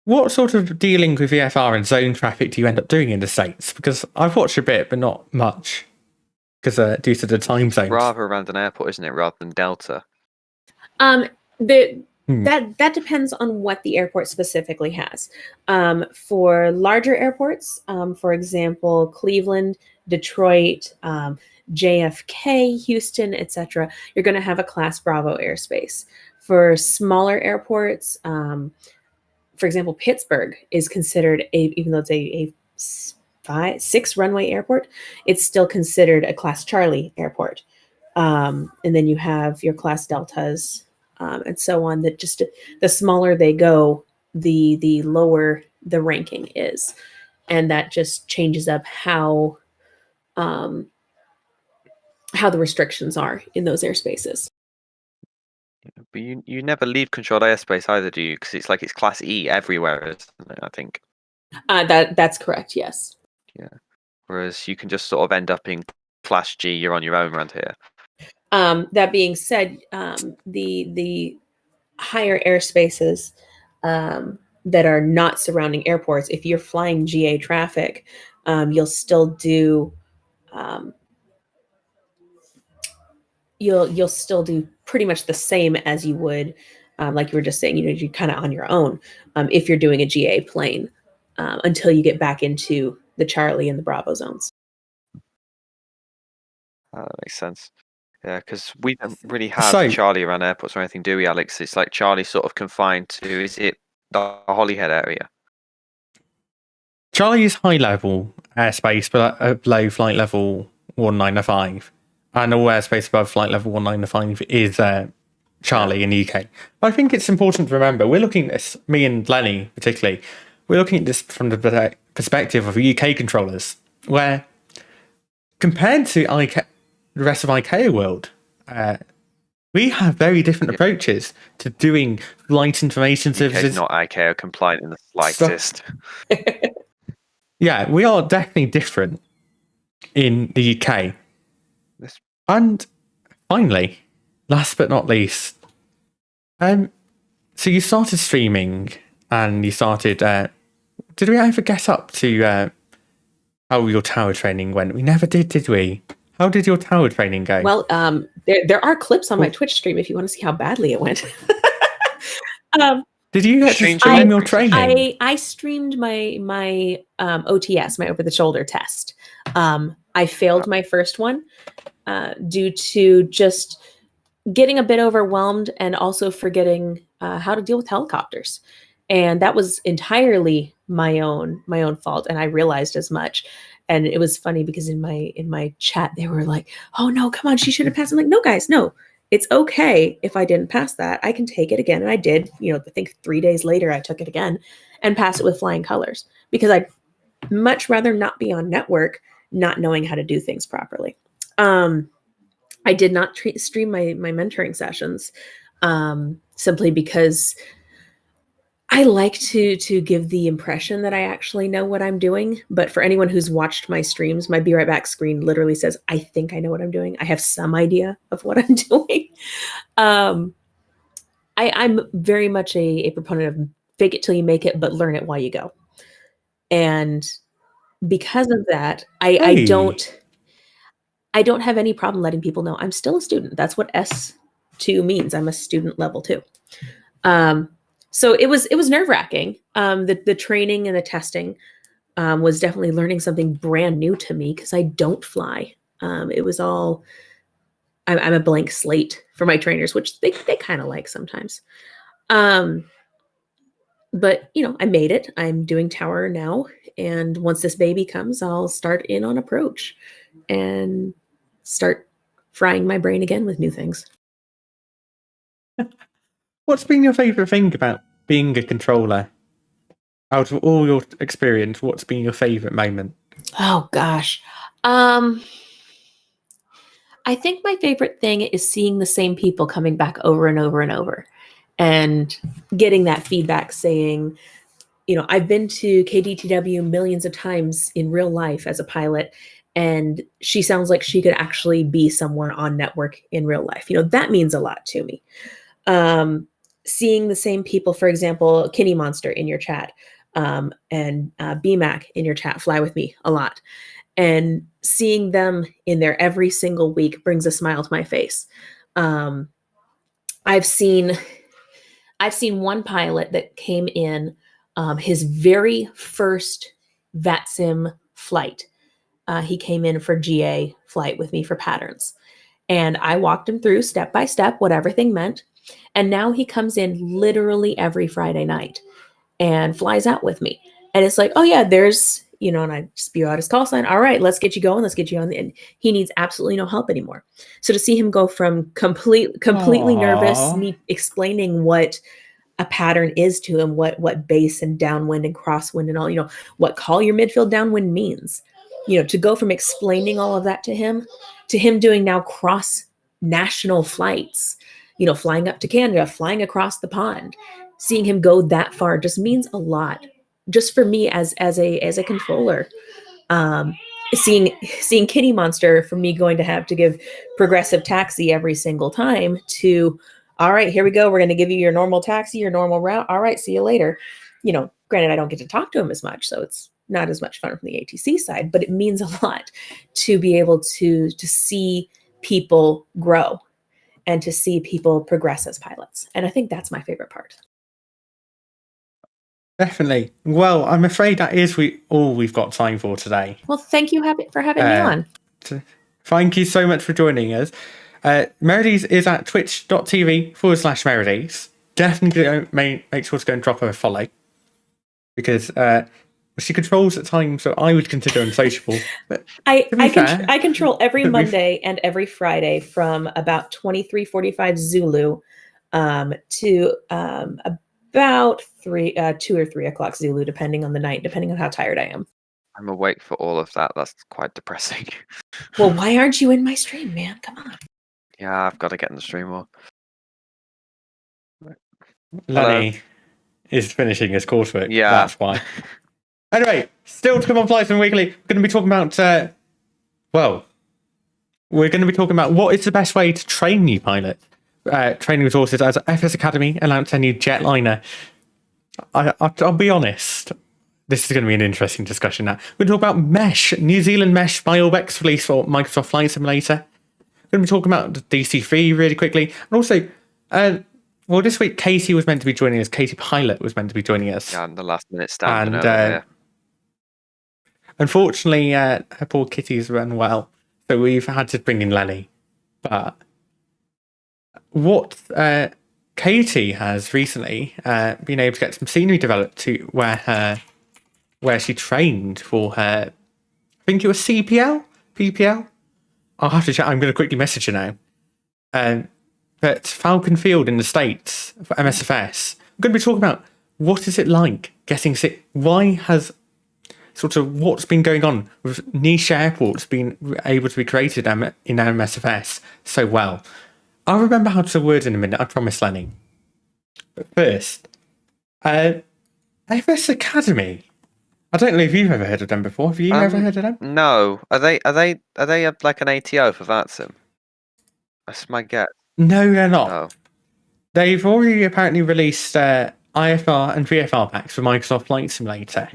What sort of dealing with VFR and zone traffic do you end up doing in the States? Because I've watched a bit, but not much. Because due to the time zones. Rather around an airport, isn't it, rather than Delta? That depends on what the airport specifically has. For larger airports, for example, Cleveland, Detroit, JFK, Houston, etc., you're going to have a Class Bravo airspace. For smaller airports, for example, Pittsburgh is considered even though it's a 6 runway airport, it's still considered a Class Charlie airport. And then you have your Class Deltas and so on. That just the smaller they go, the lower the ranking is, and that just changes up how the restrictions are in those airspaces. But you never leave controlled airspace either, do you? Because it's like it's Class E everywhere, isn't it, I think. That's correct. Yes. Yeah. Whereas you can just sort of end up in Class G. You're on your own around here. That being said, the higher airspaces that are not surrounding airports, if you're flying GA traffic, you'll still do you'll still do pretty much the same as you would, like you were just saying. You're kind of on your own if you're doing a GA plane until you get back into the Charlie and the Bravo zones. That makes sense. Yeah, because we don't really have Charlie around airports or anything, do we, Alex? It's like Charlie sort of confined to, is it the Holyhead area? Charlie is high level airspace, but below flight level 195. And all airspace above flight level 195 is Charlie in the UK. But I think it's important to remember, we're looking at this, me and Lenny particularly, we're looking at this from the perspective of UK controllers, where compared to the rest of ICAO world, we have very different approaches to doing flight information services. It's not ICAO compliant in the slightest. Yeah, we are definitely different in the UK. And finally, last but not least, so you started streaming and you started. Did we ever get up to how your tower training went? We never did we? How did your tower training go? Well, there are clips on my Twitch stream if you want to see how badly it went. Did you get to Strange stream your metrics. training? I streamed my OTS, my over the shoulder test. I failed my first one due to just getting a bit overwhelmed and also forgetting how to deal with helicopters, and that was entirely my own fault, and I realized as much. And it was funny because in my chat they were like, "Oh no, come on, she should have passed." I'm like, "No, guys, no. It's okay if I didn't pass that. I can take it again." And I did. I think 3 days later I took it again and passed it with flying colors, because I'd much rather not be on network not knowing how to do things properly. I did not stream my mentoring sessions simply because I like to give the impression that I actually know what I'm doing. But for anyone who's watched my streams, my Be Right Back screen literally says, "I think I know what I'm doing. I have some idea of what I'm doing." I'm very much a proponent of fake it till you make it, but learn it while you go. And because of that, I don't have any problem letting people know I'm still a student. That's what S2 means. I'm a student level 2. So it was nerve-wracking. The training and the testing was definitely learning something brand new to me, because I don't fly. It was all I'm a blank slate for my trainers, which they kind of like sometimes. But I made it. I'm doing tower now, and once this baby comes, I'll start in on approach and start frying my brain again with new things. What's been your favourite thing about being a controller? Out of all your experience, what's been your favourite moment? Oh gosh. I think my favorite thing is seeing the same people coming back over and over and over, and getting that feedback saying, I've been to KDTW millions of times in real life as a pilot, and she sounds like she could actually be somewhere on network in real life. That means a lot to me. Seeing the same people, for example, Kitty Monster in your chat, and BMAC in your chat, fly with me a lot. And seeing them in there every single week brings a smile to my face. I've seen one pilot that came in his very first VATSIM flight. He came in for GA flight with me for patterns. And I walked him through step by step what everything meant. And now he comes in literally every Friday night and flies out with me. And it's like, oh yeah, there's, and I spew out his call sign. All right, let's get you going. Let's get you on. And he needs absolutely no help anymore. So to see him go from completely Aww. nervous, me explaining what a pattern is to him, what base and downwind and crosswind and all, what call your midfield downwind means, to go from explaining all of that to him doing now cross national flights, flying up to Canada, flying across the pond, seeing him go that far just means a lot. Just for me as a controller, seeing Kitty Monster, from me going to have to give progressive taxi every single time to, all right, here we go. We're going to give you your normal taxi, your normal route. All right, see you later. Granted, I don't get to talk to him as much, so it's not as much fun from the ATC side, but it means a lot to be able to see people grow and to see people progress as pilots. And I think that's my favorite part. Definitely. Well, I'm afraid that is all we've got time for today. Well, thank you for having me on. Thank you so much for joining us. Merides is at twitch.tv/Merides. Definitely make sure to go and drop her a follow, because she controls at times so I would consider unsociable. But I control every Monday and every Friday from about 23:45 Zulu to about 2 or 3 o'clock Zulu, depending on the night, depending on how tired I am. I'm awake for all of that. That's quite depressing. Well, why aren't you in my stream, man? Come on. Yeah, I've got to get in the stream more. Lenny is finishing his coursework. Yeah. That's why. Anyway, still to come on Flights Weekly, we're going to be talking about, we're going to be talking about what is the best way to train new pilots. Training resources as FS Academy announced a new jetliner I'll be honest. This is going to be an interesting discussion now. We're going to talk about Mesh, New Zealand Mesh BioX release for Microsoft Flight Simulator. We're going to be talking about the DC3 really quickly. And also, well, this week Katie was meant to be joining us. Katie Pilot was meant to be joining us. Yeah, and the last minute stand. And unfortunately, her poor kitty's run well. So we've had to bring in Lenny. But what Katie has recently been able to get some scenery developed to where she trained for her, I think it was CPL? PPL? I'll have to check. I'm going to quickly message her now. But Falcon Field in the States for MSFS, I'm going to be talking about what is it like getting sick? Why has sort of what's been going on with niche airports being able to be created in MSFS so well? I'll remember how to word in a minute, I promise, Lenny. But first, FS Academy. I don't know if you've ever heard of them before. Have you ever heard of them? No. Are they like an ATO for VATSIM? That's my guess. No, they're not. Oh. They've already apparently released IFR and VFR packs for Microsoft Flight Simulator.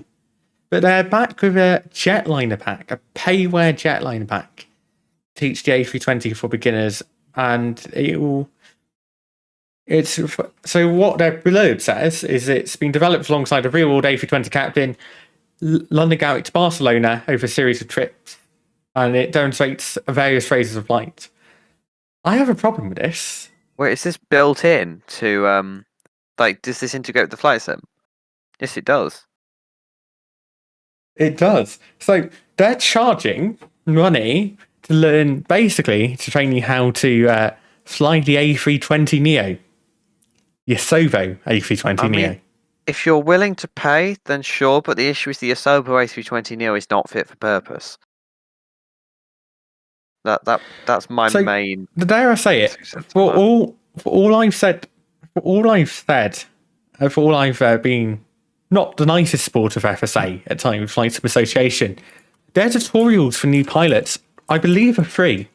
But they're back with a jetliner pack, a payware jetliner pack. Teach the A320 for beginners, and it's so what their blurb says is it's been developed alongside a real-world A320 captain, London Gatwick to Barcelona over a series of trips, and it demonstrates various phases of flight. I have a problem with this. Wait, is this built in to does this integrate with the flight sim? Yes, it does. It does. So they're charging money to learn, basically, to train you how to fly the A320 Neo. Your Sovo A320 Neo. Mean, if you're willing to pay, then sure, but the issue is the Asobo A320 Neo is not fit for purpose. That's my main. Dare I say it? For all I've been not the nicest sport of FSA at times, Flight Sim Association. Their tutorials for new pilots, I believe, are free,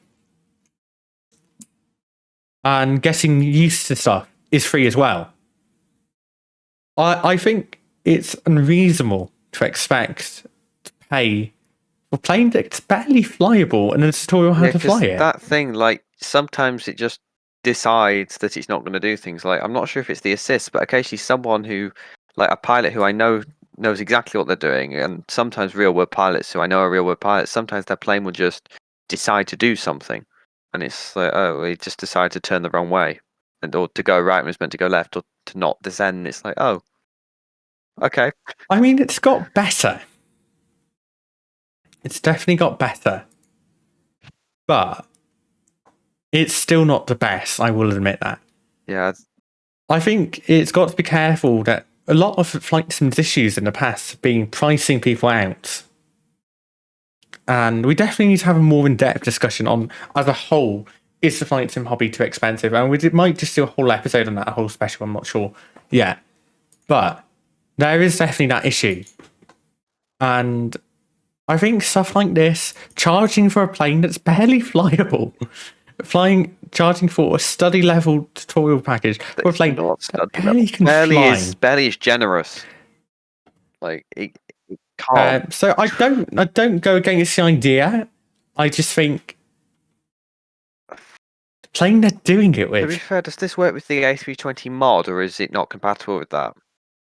and getting used to stuff is free as well. I think it's unreasonable to expect to pay for a plane that's barely flyable and a tutorial how to fly it. That thing, like, sometimes it just decides that it's not going to do things. Like, I'm not sure if it's the assist, but occasionally someone who, like a pilot who I know knows exactly what they're doing, and sometimes real world pilots who I know are real world pilots, sometimes their plane will just decide to do something, and it's like, oh, it just decided to turn the wrong way, or to go right when it's meant to go left, or to not descend. It's like, oh, okay. I mean, it's got better. It's definitely got better, but it's still not the best. I will admit that. Yeah, I think it's got to be careful that a lot of flight sim issues in the past have been pricing people out. And we definitely need to have a more in-depth discussion on, as a whole, is the flight sim hobby too expensive? And we might just do a whole episode on that, a whole special, I'm not sure yet. But there is definitely that issue. And I think stuff like this, charging for a plane that's barely flyable, charging for a study level tutorial package for a plane that barely can fly. Barely is generous. Like it can't. So I don't go against the idea. I just think the plane they're doing it with. To be fair, does this work with the A320 mod, or is it not compatible with that?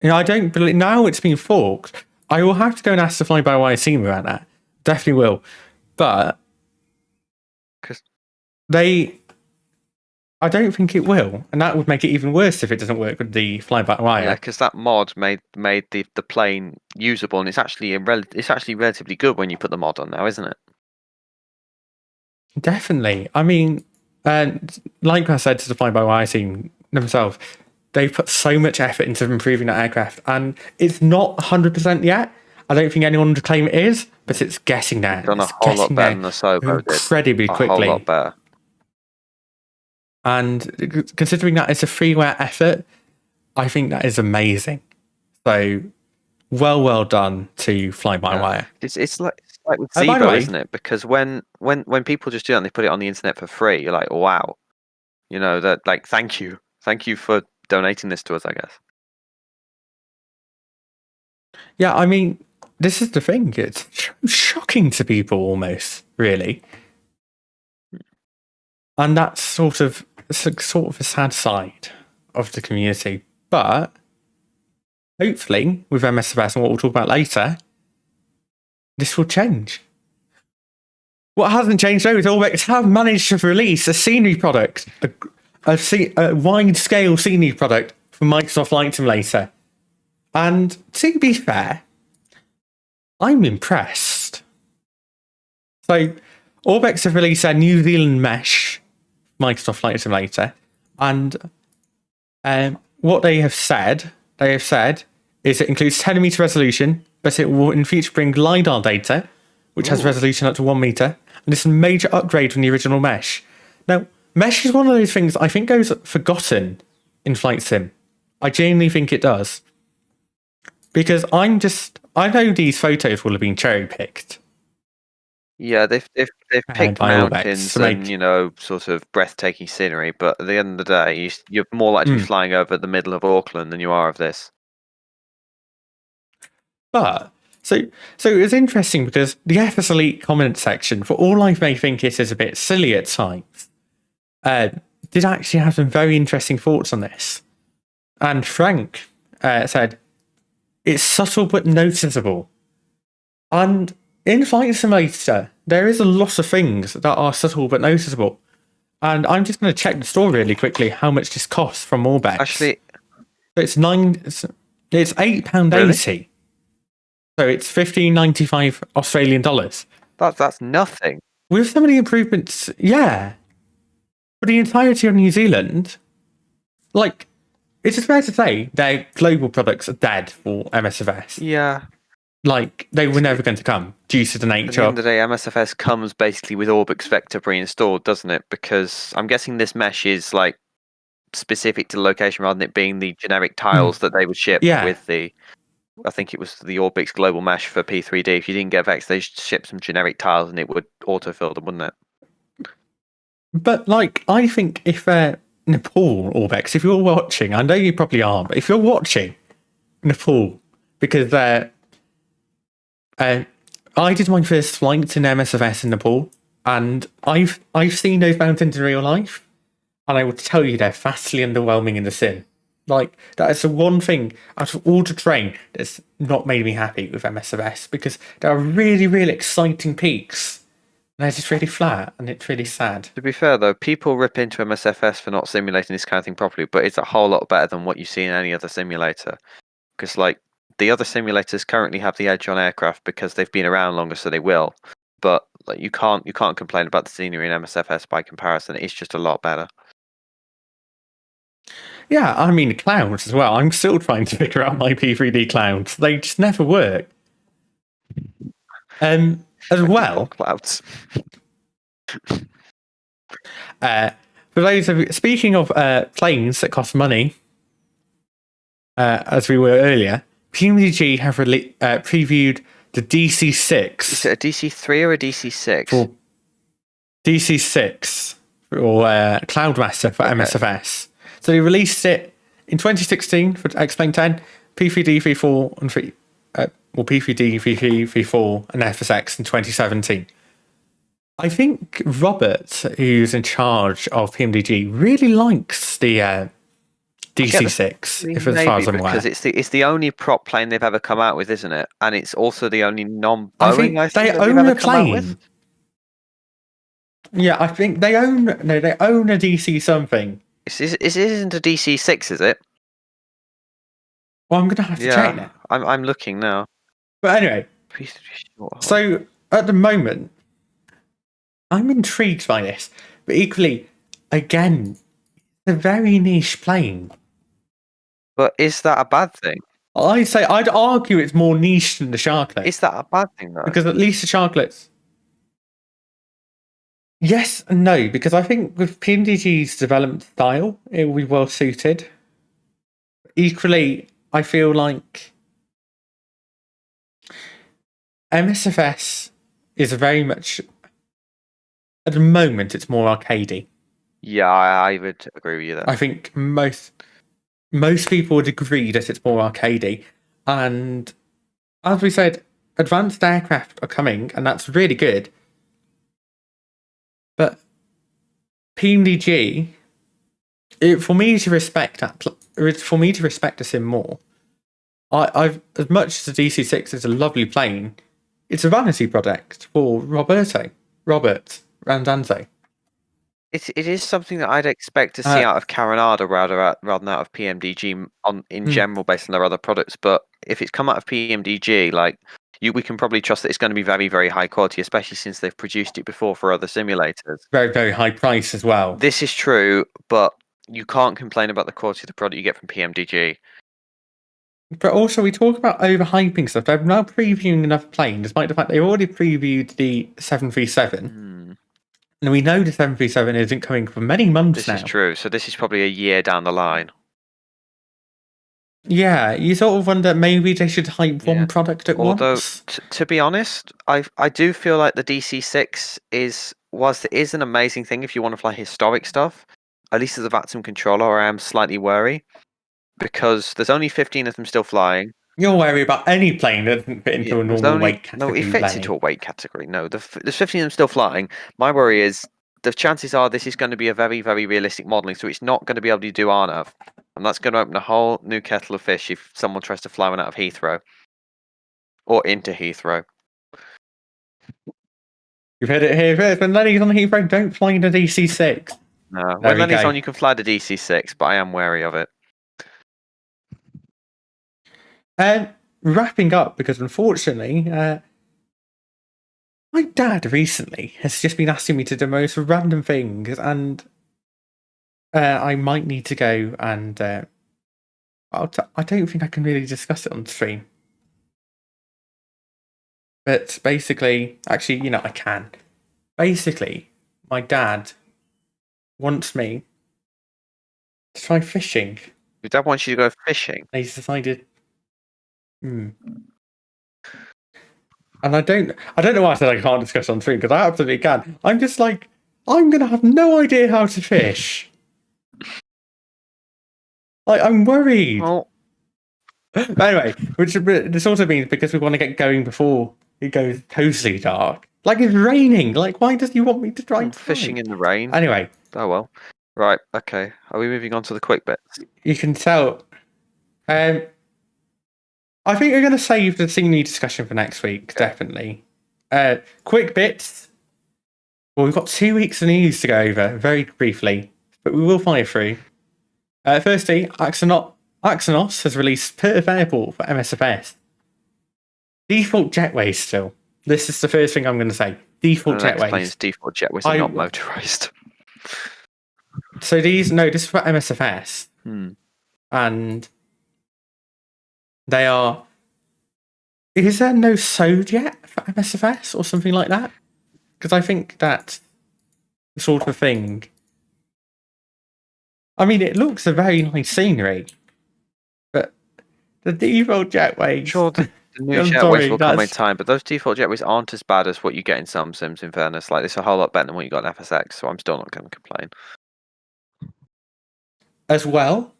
I don't believe now it's been forked. I will have to go and ask the fly-by-wire team about that. Definitely will, but I don't think it will, and that would make it even worse if it doesn't work with the fly-by-wire. Yeah, because that mod made the plane usable, and it's actually relatively good when you put the mod on now, isn't it? Definitely. I mean, like I said to the fly-by-wire team themselves, they've put so much effort into improving that aircraft, and it's not 100% yet. I don't think anyone would claim it is, but it's getting there. It's done a whole lot better than the Sobo incredibly did. quickly. A whole lot better. And considering that it's a freeware effort, I think that is amazing. So, well done to Fly-by-Wire. It's like with Zebo, isn't it? Because when people just do that and they put it on the internet for free, you're like, wow, that, like, thank you for donating this to us, I guess. Yeah, I mean, this is the thing. It's shocking to people almost, really. And that's sort of a sad side of the community. But hopefully, with MSFS and what we'll talk about later, this will change. What hasn't changed though is Orbex have managed to release a scenery product, a wide-scale scenery product for Microsoft Flight Simulator. And to be fair, I'm impressed. So, Orbex have released a New Zealand mesh Microsoft Flight Simulator, and what they have said is it includes 10 meter resolution, but it will in future bring LiDAR data, which has resolution up to 1 meter, and it's a major upgrade from the original mesh. Now, mesh is one of those things I think goes forgotten in Flight Sim. I genuinely think it does. Because I know these photos will have been cherry picked. Yeah, they've picked by Orbex mountains to and sort of breathtaking scenery, but at the end of the day, you're more likely to be flying over the middle of Auckland than you are of this. But so it's interesting because the FS Elite comment section, for all I may think it is a bit silly at times, did actually have some very interesting thoughts on this. And Frank said, "It's subtle but noticeable." And in Flight Simulator, there is a lot of things that are subtle but noticeable. And I'm just going to check the store really quickly how much this costs from Orbex. Actually, so it's £8.80. So it's $15.95 Australian dollars. that's nothing. With some of the improvements, yeah. For the entirety of New Zealand, like, it's fair to say their global products are dead for MSFS. Yeah. Like, they were never going to come due to the nature. At the end of the day, MSFS comes basically with Orbix Vector pre-installed, doesn't it? Because I'm guessing this mesh is like specific to the location rather than it being the generic tiles that they would ship with the. I think it was the Orbix global mesh for P3D. If you didn't get Vex, they ship some generic tiles and it would autofill them, wouldn't it? But like, I think if Nepal Orbex, if you're watching, I know you probably are, but if you're watching Nepal, because I did my first flight in MSFS in Nepal, and I've seen those mountains in real life, and I will tell you they're vastly underwhelming in the sim. Like, that is the one thing out of all the terrain that's not made me happy with MSFS, because there are really, really exciting peaks, and they're just really flat, and it's really sad. To be fair though, people rip into MSFS for not simulating this kind of thing properly, but it's a whole lot better than what you see in any other simulator. Because like, the other simulators currently have the edge on aircraft because they've been around longer, so they will. But like, you can't complain about the scenery in MSFS by comparison. It's just a lot better. Yeah, I mean, clouds as well. I'm still trying to figure out my P3D clouds. They just never work. As well, clouds. For those of you, speaking of planes that cost money, as we were earlier, PMDG have previewed the DC6. Is it a DC3 or a DC6? For DC6 or Cloudmaster for MSFS. So they released it in 2016 for X-Plane 10, P3D V4 and P3D V3 V4 and FSX in 2017. I think Robert, who's in charge of PMDG, really likes the DC6, as far as I'm aware. Because it's the only prop plane they've ever come out with, isn't it? And it's also the only non-Boeing I think they they've own ever a come out with. plane. Yeah, I think they own a DC something. It isn't a DC6, is it? Well, I'm gonna have to check now. I'm looking now. But anyway, so at the moment, I'm intrigued by this, but equally, again, it's a very niche plane. But is that a bad thing? I'd argue it's more niche than the Sharklet. Is that a bad thing though? Because at least the Sharklets. Yes and no, because I think with PMDG's development style, it will be well suited. Equally, I feel like MSFS is very much, at the moment, it's more arcadey. Yeah, I would agree with you there. I think most people would agree that it's more arcadey, and as we said, advanced aircraft are coming, and that's really good. But PMDG, for me to respect a sim more, I've as much as the DC-6 is a lovely plane, it's a vanity project for Robert Randazzo. It is something that I'd expect to see out of Carinada rather than out of PMDG in general, based on their other products. But if it's come out of PMDG, we can probably trust that it's going to be very, very high quality, especially since they've produced it before for other simulators. Very, very high price as well. This is true, but you can't complain about the quality of the product you get from PMDG. But also, we talk about overhyping stuff. They're now previewing enough planes, despite the fact they already previewed the 737. And we know the 737 isn't coming for many months now. This is true. So this is probably a year down the line. Yeah, you sort of wonder maybe they should hype one product at once. Although, to be honest, I do feel like the DC-6 whilst it is an amazing thing if you want to fly historic stuff, at least as a VATSIM controller, I am slightly wary. Because there's only 15 of them still flying. You're worried about any plane that doesn't fit into a normal weight category. No, it fits into a weight category. No, there's 15 of them still flying. My worry is the chances are this is going to be a very, very realistic modelling, so it's not going to be able to do RNAV. And that's going to open a whole new kettle of fish if someone tries to fly one out of Heathrow. Or into Heathrow. You've heard it here first. When Lenny's on Heathrow, don't fly the DC-6. No, when Lenny's on, you can fly the DC-6, but I am wary of it. Wrapping up, because unfortunately, my dad recently has just been asking me to do most random things, and I might need to go and I don't think I can really discuss it on stream. But basically, actually, I can. Basically, my dad wants me to try fishing. Your dad wants you to go fishing? He's decided. And I don't know why I said I can't discuss on stream, because I absolutely can. I'm just like, I'm gonna have no idea how to fish. I'm worried. Well, anyway, this also means because we want to get going before it goes totally dark. It's raining. Why does he want me to try fishing in the rain? Anyway. Oh well. Right. Okay. Are we moving on to the quick bits? You can tell. I think we're going to save the senior discussion for next week, definitely. Quick bits. Well, we've got 2 weeks of news to go over, very briefly, but we will fire through. Firstly, Axonos has released Perth Airport for MSFS. Default jetways still. This is the first thing I'm going to say. Default jetways. Explains default jetways are not motorised. So this is for MSFS. And they are. Is there no SOD yet for MSFS or something like that? Because I think that's the sort of thing. I mean, it looks a very nice scenery, but the default jetways. Sure, the new jetways will come in time, but those default jetways aren't as bad as what you get in some sims. In fairness, it's a whole lot better than what you got in FSX. So I'm still not going to complain. As well,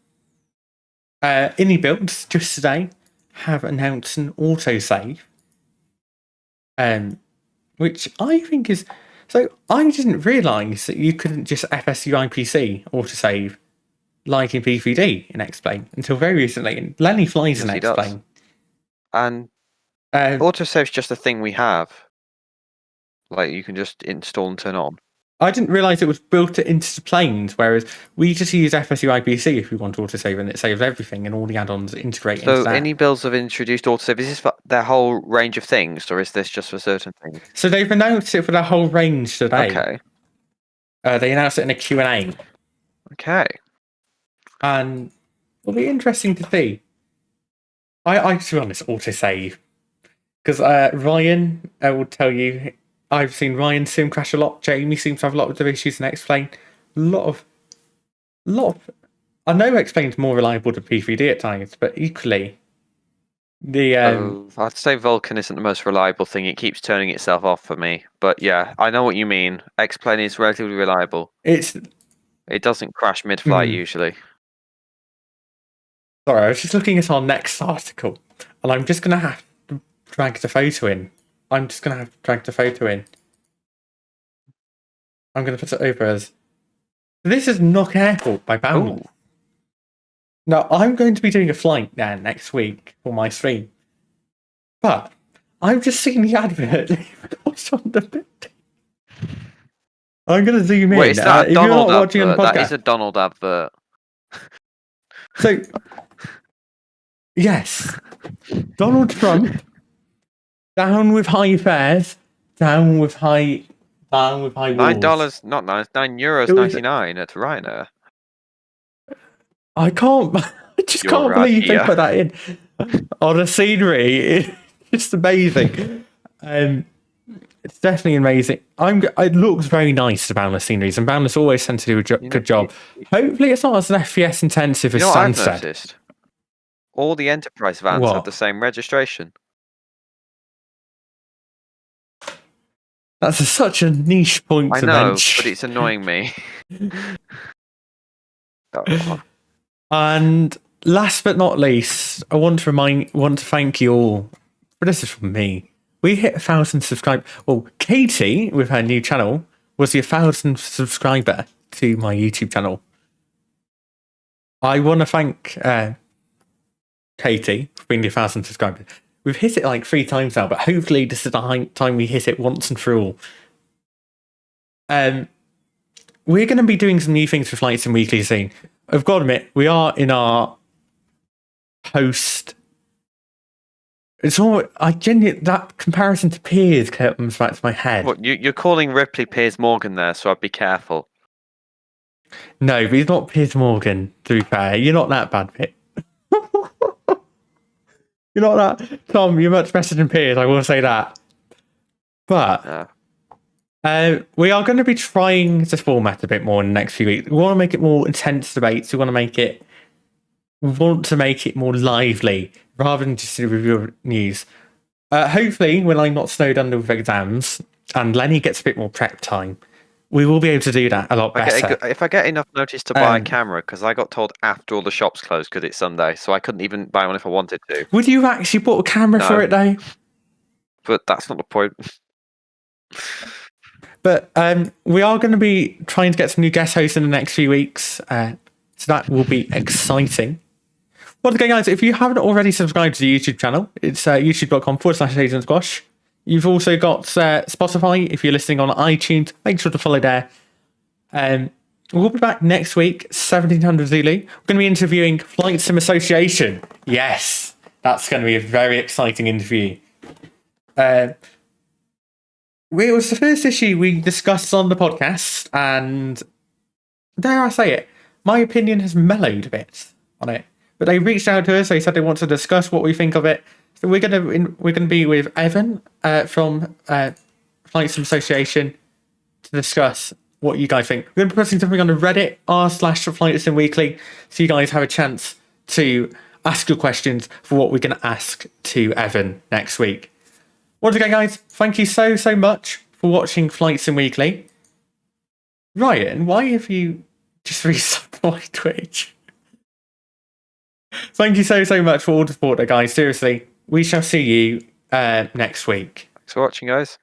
Indie Builds just today have announced an autosave, which I think is. So I didn't realise that you couldn't just FSU IPC autosave like in P3D in X-Plane until very recently. And Lenny flies in X-Plane. And autosave's just a thing we have. You can just install and turn on. I didn't realise it was built into the planes, whereas we just use FSU IPC if we want autosave, and it saves everything, and all the add-ons integrate into that. So any builds have introduced autosave. Is this for their whole range of things, or is this just for certain things? So they've announced it for their whole range today. Okay. They announced it in a Q&A. Okay. And it'll be interesting to see. I to be honest, autosave. Because Ryan, I will tell you, I've seen Ryan sim crash a lot. Jamie seems to have a lot of issues in X-Plane. A lot of. I know X-Plane's more reliable than P3D at times, but equally, I'd say Vulcan isn't the most reliable thing. It keeps turning itself off for me. But yeah, I know what you mean. X-Plane is relatively reliable. It doesn't crash mid-flight usually. Sorry, I was just looking at our next article, and I'm just going to have to drag the photo in. I'm just going to have to drag the photo in. I'm going to put it over as... This is Knock Airport by Boundless. Ooh. Now, I'm going to be doing a flight there next week for my stream. But I've just seen the advert. What's on the bit? I'm going to zoom in. Wait, is that a if you're Donald not watching on the advert? podcast, That is a Donald advert. So, yes, Donald Trump, down with high fares, down with high walls. $9, not nice. €9 It was- 99 at Ryanair. I can't. I just You're can't right, believe they yeah. put that in on the scenery. It's just amazing. It's definitely amazing. It looks very nice, the Boundless sceneries, and Boundless always tend to do a good job. Hopefully, it's not as FPS intensive You as know what I've Sunset. noticed? All the Enterprise vans What? have the same registration. That's such a niche point I to know, mention. but it's annoying me. Oh, And last but not least, I want to thank you all. But this is from me. We hit 1,000 subscribers. Well, Katie, with her new channel, was the 1,000th subscriber to my YouTube channel. I want to thank Katie for being the 1,000th subscriber. We've hit it like 3 times now, but hopefully this is the time we hit it once and for all. We're going to be doing some new things for Flight Sim Weekly soon. I've got to admit, we are in our post. It's all that comparison to Piers comes back to my head. what, you're calling Ripley Piers Morgan there, so I'd be careful. No, but he's not Piers Morgan, to be fair. You're not that bad, Pit. You're not that. Tom, you're much better than Piers, I will say that. But we are going to be trying this format a bit more in the next few weeks. We want to make it more intense debates. We want to make it more lively rather than just a review of news. Hopefully, when I'm not snowed under with exams and Lenny gets a bit more prep time, we will be able to do that a lot better. If I get enough notice to buy a camera, because I got told after all the shops closed because it's Sunday, so I couldn't even buy one if I wanted to. Would you actually bought a camera for it though? But that's not the point. But we are going to be trying to get some new guest hosts in the next few weeks, so that will be exciting. Once again, guys, if you haven't already subscribed to the YouTube channel, it's youtube.com/AsianSquash. You've also got Spotify. If you're listening on iTunes, make sure to follow there. We'll be back next week, 1700 Zulu. We're going to be interviewing Flight Sim Association. Yes, that's going to be a very exciting interview. It was the first issue we discussed on the podcast, and dare I say it, my opinion has mellowed a bit on it. But they reached out to us. They said they want to discuss what we think of it. So we're gonna be with Evan from Flight Sim Association to discuss what you guys think. We're gonna be posting something on the Reddit r/Flight Sim Weekly, so you guys have a chance to ask your questions for what we're gonna ask to Evan next week. Once again, guys, thank you so much for watching Flight Sim Weekly. Ryan, why have you just resubbed my Twitch? Thank you so much for all the support, guys. Seriously, we shall see you next week. Thanks for watching, guys.